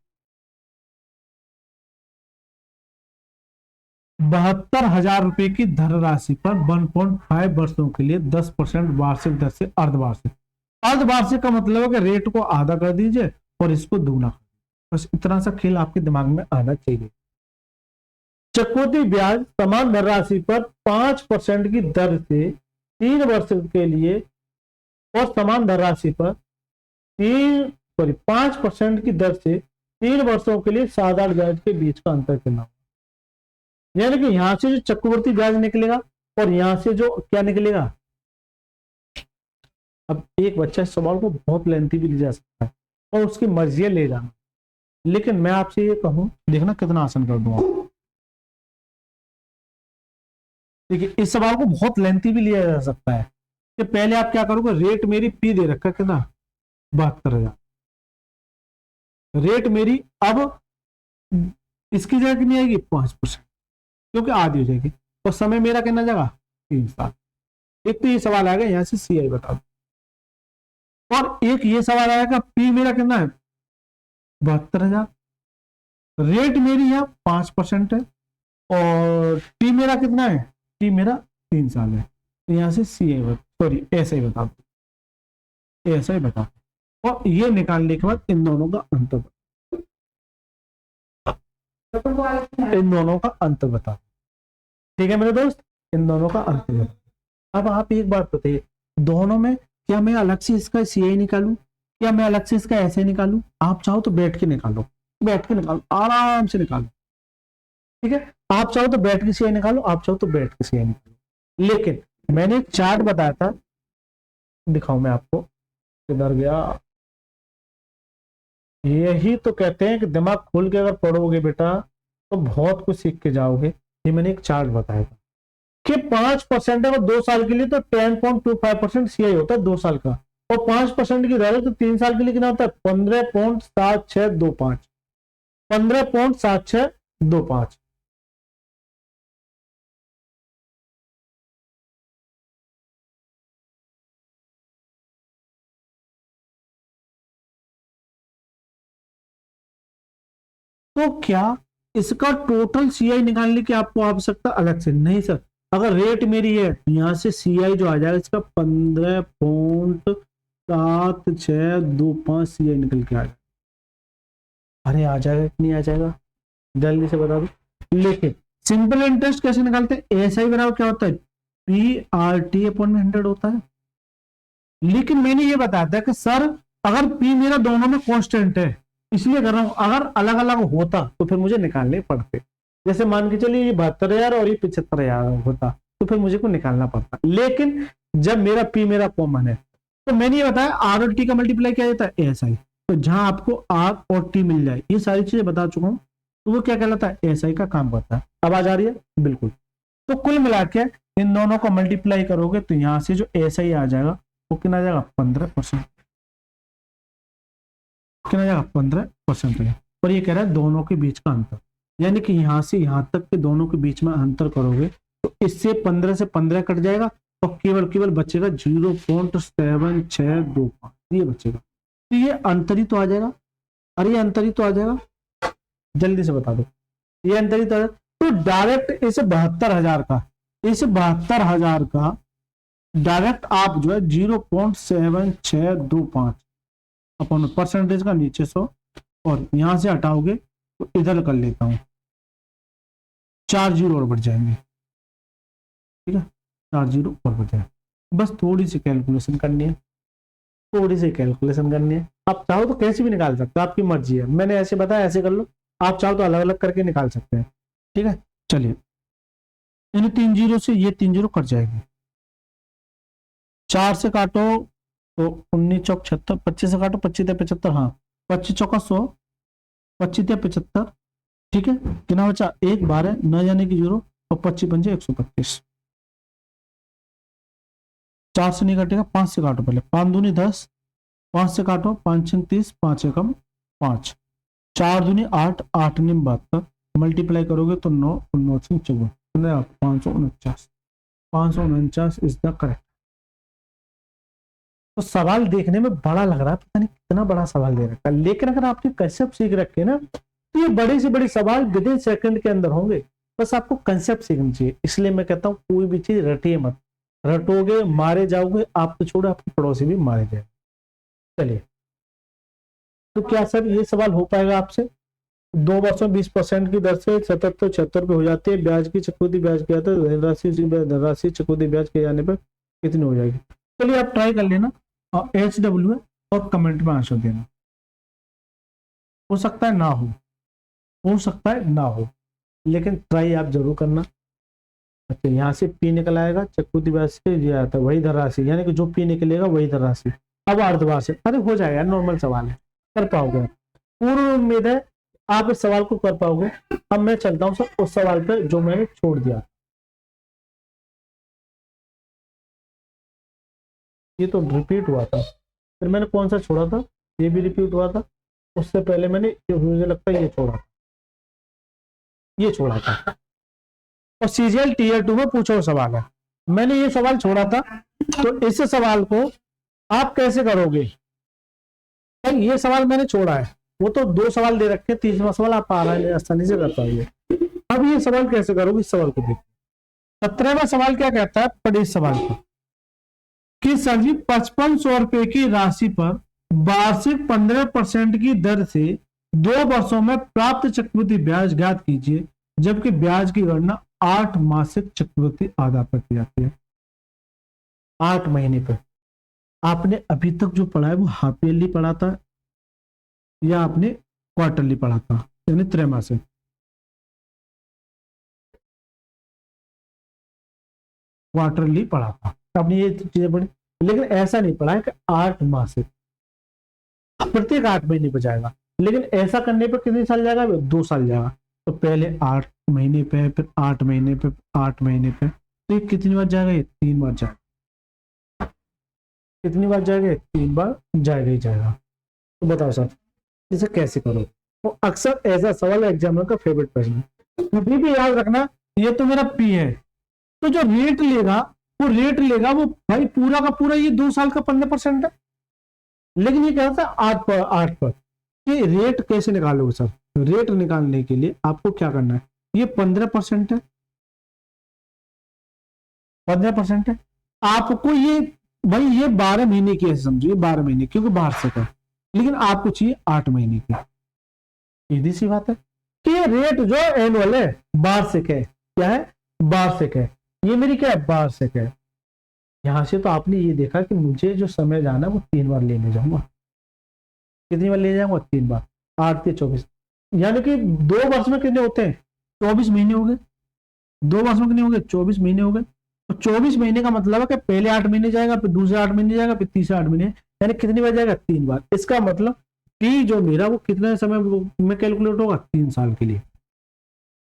72,000 रुपए की धनराशि पर 1.5 वर्षों के लिए 10% वार्षिक दर से अर्धवार्षिक, अर्धवार्षिक का मतलब है कि रेट को आधा कर दीजिए और इसको दुगना कर दीजिए। बस इतना सा खेल आपके दिमाग में आना चाहिए। चक्रवृद्धि ब्याज समान धनराशि पर 5% की दर से 3 वर्ष के लिए और समान धनराशि पर 5% की दर से 3 वर्षों के लिए साधारण ब्याज के बीच का अंतर करना, यानी कि यहां से जो चक्रवृद्धि ब्याज निकलेगा और यहां से जो क्या निकलेगा। अब एक बच्चा इस सवाल को बहुत लेंथी भी ले जा सकता है और उसकी मर्जी ले जाना, लेकिन मैं आपसे ये कहूं, देखना कितना आसान कर दूंगा। देखिए इस सवाल को बहुत लेंथी भी लिया जा सकता है कि पहले आप क्या करोगे, रेट मेरी पी दे रखा कितना 72,000, रेट मेरी अब इसकी जगह कितनी आएगी 5%, क्योंकि आधी हो जाएगी, और समय मेरा कितना जाएगा 3 साल। एक तो ये सवाल आएगा यहां से सीआई बता दो, और एक ये सवाल आएगा पी मेरा कितना है 72,000, रेट मेरी यहाँ 5% है और टी मेरा कितना है, टी मेरा 3 साल है। तो यहां से सीआई सॉरी ऐसा ही बता दो, ऐसा ही बता दो, और ये निकालने के बाद इन दोनों का अंतर, इन दोनों का अंतर बता, ठीक है मेरे दोस्त, इन दोनों का अंतर बता। अब आप एक बात बताइए, दोनों में क्या मैं अलग से इसका सीआई निकालूं, क्या मैं अलग से इसका ऐसे निकालूं? आप चाहो तो बैठ के निकालो, बैठ के निकालो, आराम से निकालो, ठीक है। आप चाहो तो बैठ के सीआई निकालो, आप चाहो तो बैठ के सीआई निकालो, लेकिन मैंने एक चार्ट बताया था, दिखाऊं मैं आपको, किधर गया, यही तो कहते हैं कि दिमाग खोल के अगर पढ़ोगे बेटा तो बहुत कुछ सीख के जाओगे। ये मैंने एक चार्ट बताया था कि 5% अगर 2 साल के लिए तो 10.25% सीआई होता है 2 साल का, और 5% की दर है तो 3 साल के लिए कितना होता है 15.7625, 15.7625। तो क्या इसका टोटल सीआई निकालने की आपको आवश्यकता अलग से नहीं सर, अगर रेट मेरी है यहां से सीआई जो आ जाएगा इसका 15.7625 सीआई निकल के आ जाएगा। अरे आ जाएगा कि नहीं आ जाएगा, जल्दी से बता दो। लेकिन सिंपल इंटरेस्ट कैसे निकालते हैं, ऐसा ही बराबर क्या होता है पी आर टी अपॉन 100 होता है। लेकिन मैंने ये बताया था कि सर अगर पी मेरा दोनों में कांस्टेंट है इसलिए कर रहा हूं, अगर अलग अलग होता तो फिर मुझे निकालने पड़ते, जैसे मान के चलिए ये 72,000 और ये 75,000 होता तो फिर मुझे को निकालना पड़ता। लेकिन जब मेरा पी मेरा कॉमन है तो मैंने ये बताया आर और टी का मल्टीप्लाई क्या जाता है एएसआई, तो जहां आपको आर और टी मिल जाए, ये सारी चीजें बता चुका हूं, तो वो क्या कहलाता है एएसआई का काम करता है। अब आ जा रही है बिल्कुल। तो कुल मिला के इन दोनों को मल्टीप्लाई करोगे तो यहां से जो एएसआई आ जाएगा वो कितना आ जाएगा 15%, कितना जाएगा 15% है। और ये कह रहा है दोनों के बीच का अंतर, यानी कि यहां से यहां तक के दोनों के बीच में अंतर करोगे तो इससे 15 से 15 कट जाएगा और केवल बचेगा 0.7625, ये बचेगा। तो ये अंतर ही तो आ जाएगा, अरे ये अंतर ही तो आ जाएगा, जल्दी से बता दो, ये अंतर ही तो आ जाएगा। तो डायरेक्ट इस 72,000 का, इस 72,000 का डायरेक्ट आप जो है 0.7625 अपन परसेंटेज का नीचे 100 और यहां से हटाओगे तो इधर कर लेता हूं, 4 जीरो और बढ़ जाएंगे, ठीक है 4 जीरो और बढ़ जाएंगे। बस थोड़ी सी कैलकुलेशन करनी है, थोड़ी सी कैलकुलेशन करनी है। आप चाहो तो कैसे भी निकाल सकते हो, आपकी मर्जी है, मैंने ऐसे बताया ऐसे कर लो, आप चाहो तो अलग अलग करके निकाल सकते हैं, ठीक है। चलिए इन 3 जीरो से ये 3 जीरो कट जाएगी, 4 से काटो तो 19 चौक 76, 25 से काटो 25 या 75, हाँ 25 चौका 100, 25 या 75, ठीक है। कितना बचा 1 12 न जाने की 0 और 25 पंजे 125, 4 से नहीं कटेगा, 5 से काटो पहले, 5 दूनी 10, 5 से काटो 5 6 30, 5 एकम 5, 4 दूनी 8, 8 नीम 72, मल्टीप्लाई करोगे तो 9, 9 से 54, 549, 549 इज द करेक्ट। तो सवाल देखने में बड़ा लग रहा है, पता नहीं कितना बड़ा सवाल दे रखा है, लेकिन अगर आपने कंसेप्ट सीख रखे ना तो ये बड़े से बड़े सवाल विद इन सेकंड के अंदर होंगे। बस आपको कंसेप्ट सीखना चाहिए। इसलिए मैं कहता हूँ कोई भी चीज रटिए मत, रटोगे मारे जाओगे, आप तो छोड़ो आपके पड़ोसी भी मारे जाए। चलिए, तो क्या सर ये सवाल हो पाएगा आपसे? 2 वर्षों 20% की दर से 77 76 पे हो जाती है ब्याज की चक्रवृद्धि ब्याज किया था, धनराशि चक्रवृद्धि ब्याज किए जाने पर कितनी हो जाएगी? चलिए आप ट्राई कर लेना और HW और कमेंट में आंसर देना। हो सकता है ना हो सकता है ना हो, लेकिन ट्राई आप जरूर करना। अच्छा, यहाँ से P निकल आएगा, चक्रवृद्धि ब्याज से ये आता है वही धनराशि, यानी कि जो P निकलेगा वही धनराशि। अब अर्धवार्षिक से, अरे हो जाएगा, नॉर्मल सवाल है, कर पाओगे। पूर्ण उम्मीद है आप इस सवाल को कर पाओगे। अब मैं चलता हूँ सर उस सवाल पर जो मैंने छोड़ दिया। ये तो रिपीट हुआ था, फिर मैंने कौन सा छोड़ा था? ये भी रिपीट हुआ था। उससे पहले मैंने, मुझे लगता है ये छोड़ा था और CGL Tier 2 में पूछो सवाल है, मैंने ये सवाल छोड़ा था। तो इस सवाल को आप कैसे करोगे? ये सवाल मैंने छोड़ा है, वो तो 2 सवाल दे रखे, 3वां सवाल आप आसानी से कर पाओगे। अब ये सवाल कैसे करोगे? इस सवाल को देखो। 17वां सवाल क्या कहता है? पढ़िए इस सवाल को कि सर जी 5500 रुपए की राशि पर वार्षिक 15% की दर से 2 वर्षों में प्राप्त चक्रवृद्धि ब्याज ज्ञात कीजिए, जबकि ब्याज की गणना 8 मासिक चक्रवृद्धि आधार पर की जाती है। 8 महीने पर। आपने अभी तक जो पढ़ा है वो हाफ ईयरली पढ़ा था या आपने क्वार्टरली पढ़ा था, यानी त्रैमासिक? क्वार्टरली पढ़ा था, आपने ये चीजें पढ़ी, लेकिन ऐसा नहीं पढ़ा है कि 8 मासिक प्रत्येक 8 महीने पर जाएगा। लेकिन ऐसा करने पर कितने साल जाएगा? 2 साल जाएगा। तो पहले 8 महीने पे, फिर 8 महीने पे, 8 महीने पे, तो ये कितनी बार जाएगा? ये 3 बार जाएगा। कितनी बार जाएगा? 3 बार जाएगा ही जाएगा। तो बताओ सर इसे कैसे करो? तो अक्सर ऐसा सवाल एग्जामिनर का फेवरेट प्रश्न है। कभी भी याद रखना, ये तो मेरा P है, तो जो रेट लेगा वो भाई पूरा का पूरा ये 2 साल का 15% है। लेकिन ये कहता है 8 पर कि रेट कैसे निकालोगे सर? रेट निकालने के लिए आपको क्या करना है? ये 15% है, 15% है। आपको ये भाई ये 12 महीने की है, समझिए 12 महीने, क्योंकि बाहर से का, लेकिन आपको चाहिए 8 महीने की। सीधी सी बात है कि ये रेट जो एनुअल है, वार्षिक है। क्या है? वार्षिक है। ये मेरी क्या है? वार्षिक है। यहां से तो आपने ये देखा कि मुझे जो समय जाना है वो 3 बार लेने जाऊंगा। कितनी बार ले जाऊंगा? 3 बार। 8 के 24, यानी कि 2 वर्ष में कितने होते हैं? 24 महीने हो गए। 2 वर्ष में कितने हो गए? 24 महीने हो गए। तो 24 महीने का मतलब है कि पहले 8 महीने जाएगा, फिर दूसरे 8 महीने जाएगा, फिर तीसरे 8 महीने, यानी कितनी बार जाएगा? 3 बार। इसका मतलब कि जो मेरा वो कितने समय में कैलकुलेट होगा? 3 साल के लिए।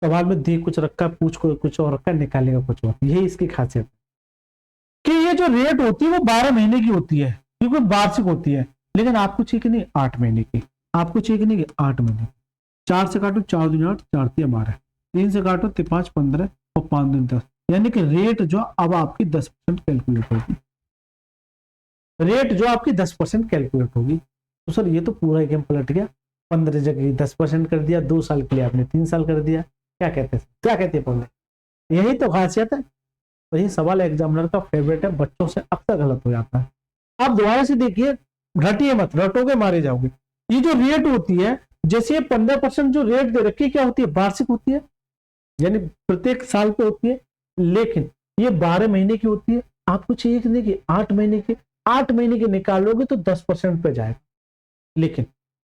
सवाल में दे कुछ रखा, पूछ कुछ और रखा, निकालेगा कुछ और। यही इसकी खासियत कि ये जो रेट होती है वो 12 महीने की होती है, क्योंकि वार्षिक होती है। लेकिन आपको चाहिए कि नहीं 8 महीने की? आपको चाहिए कि नहीं 8 महीने? 4 से काटो, 4 दूनी 8, 4 3 12, 3 से काटो 5 15 और 5 दूनी 10, यानी कि रेट जो अब आपकी 10% कैलकुलेट होगी। रेट जो आपकी 10% कैलकुलेट होगी। तो सर ये तो पूरा गेम पलट गया। 15 जगह 10% कर दिया, 2 साल के लिए आपने 3 साल कर दिया। क्या कहते हैं? क्या कहते हैं पढ़ने? यही तो खासियत है। तो ये सवाल एग्जामिनर का फेवरेट है, बच्चों से अक्सर गलत हो जाता है। आप दोबारा से देखिए, घटिए मत, रटोगे मारे जाओगे। ये जो रेट होती है, जैसे 15% जो रेट दे रखी है, क्या होती है? वार्षिक होती है, यानी प्रत्येक साल पे होती है। लेकिन ये 12 महीने की होती है। आपको चाहिए कि नहीं कि 8 महीने की? 8 महीने के निकालोगे तो 10% पे जाएगा। लेकिन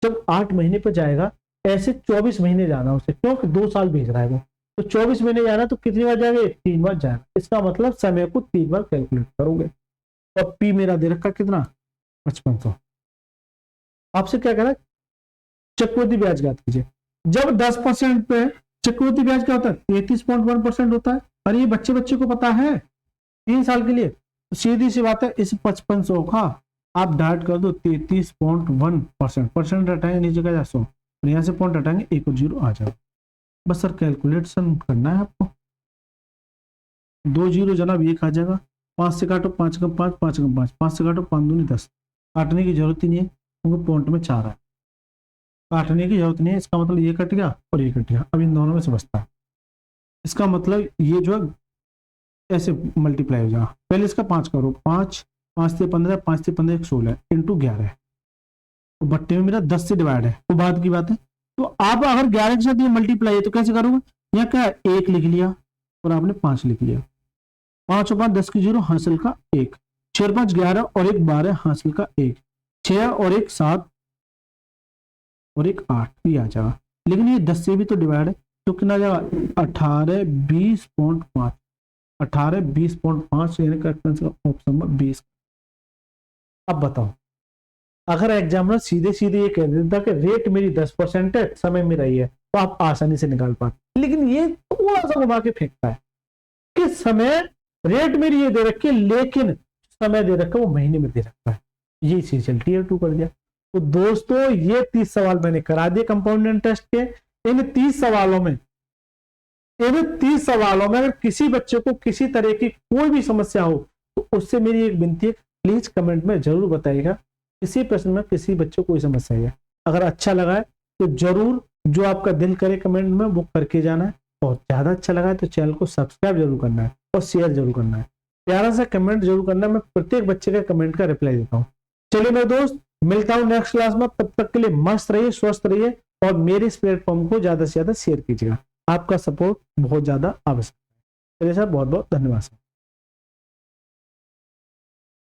जब 8 महीने पे जाएगा, ऐसे 24 महीने जाना उसे, क्योंकि 2 साल भेज रहा है वो, तो 24 महीने जाना, तो कितनी बार जाएगा? 3 बार जाएगा। इसका मतलब समय को 3 बार कैलकुलेट करोगे। और P मेरा दे रखा कितना? 5500। आपसे क्या कह रहा है? चक्रवृद्धि ब्याज ज्ञात कीजिए। जब 10% पे चक्रवृद्धि ब्याज क्या होता है? 33.1% होता है। और ये बच्चे को पता है 3 साल के लिए। तो सीधी सी बात है, इस 5500 का आप डाइट कर दो 33.1%, परसेंट हटाएंगे नीचे का 100, और यहाँ से पॉइंट हटाएंगे, 1 और 0 आ जाएगा। बस सर कैलकुलेशन करना है आपको। 2 0 जनाब 1 आ जाएगा, 5 से काटो 5 कम 5, 5 कम 5, 5 से काटो 5 दूनी 10, काटने की जरूरत ही नहीं है क्योंकि पॉइंट में 4 है, काटने की जरूरत नहीं है। इसका मतलब ये कट गया और ये कट गया, अब इन दोनों में से बचता है। इसका मतलब ये जो है ऐसे मल्टीप्लाई हो जाएगा। पहले इसका 5 करो, 5 5 से 15, 5 से 15 16 इंटू 11, तो बट्टे में मेरा 10 से डिवाइड है, वो बाद की बात है। तो आप अगर 11 के साथ ये मल्टीप्लाई है तो कैसे करोगे, यहाँ क्या 1 लिख लिया और आपने 5 लिख लिया, 5 और 5 10 की 0, हासिल का 1, 6 और 5 11 और 1 12, हासिल का 1, 6 और 1 7 और 1 8 भी आ जाएगा। लेकिन ये 10 से भी तो डिवाइड है, तो कितना जाएगा 18 20.5, 18 20.5 यानी ऑप्शन नंबर 20। अब बताओ, अगर एग्जामिनर सीधे सीधे ये कह देता कि रेट मेरी 10% है, समय मेरा ही है, तो आप आसानी से निकाल पाते। लेकिन ये थोड़ा सा घुमा के फेंकता है कि समय रेट मेरी ये दे रखी है, लेकिन समय दे रखा है वो महीने में दे रखा है। ये चीज टीयर 2 कर दिया। तो दोस्तों ये 30 सवाल मैंने करा दिए कंपाउंड इंटरेस्ट के। इन 30 सवालों में अगर किसी बच्चे को किसी तरह की कोई भी समस्या हो तो उससे मेरी एक विनती है, प्लीज कमेंट में जरूर बताइएगा किसी प्रश्न में किसी बच्चे को कोई समस्या है। अगर अच्छा लगा है तो जरूर जो आपका दिल करे कमेंट में वो करके जाना है, और ज्यादा अच्छा लगा है तो चैनल को सब्सक्राइब जरूर करना है और शेयर जरूर करना है। प्यारा सा कमेंट जरूर करना है, मैं प्रत्येक बच्चे का कमेंट का रिप्लाई देता हूँ। चलिए मेरे दोस्त, मिलता हूँ नेक्स्ट क्लास में। तब तक के लिए मस्त रहिए, स्वस्थ रहिए और मेरे इस प्लेटफॉर्म को ज्यादा से ज्यादा शेयर कीजिएगा। आपका सपोर्ट बहुत ज्यादा आवश्यक है। चलिए सर, बहुत बहुत धन्यवाद सर।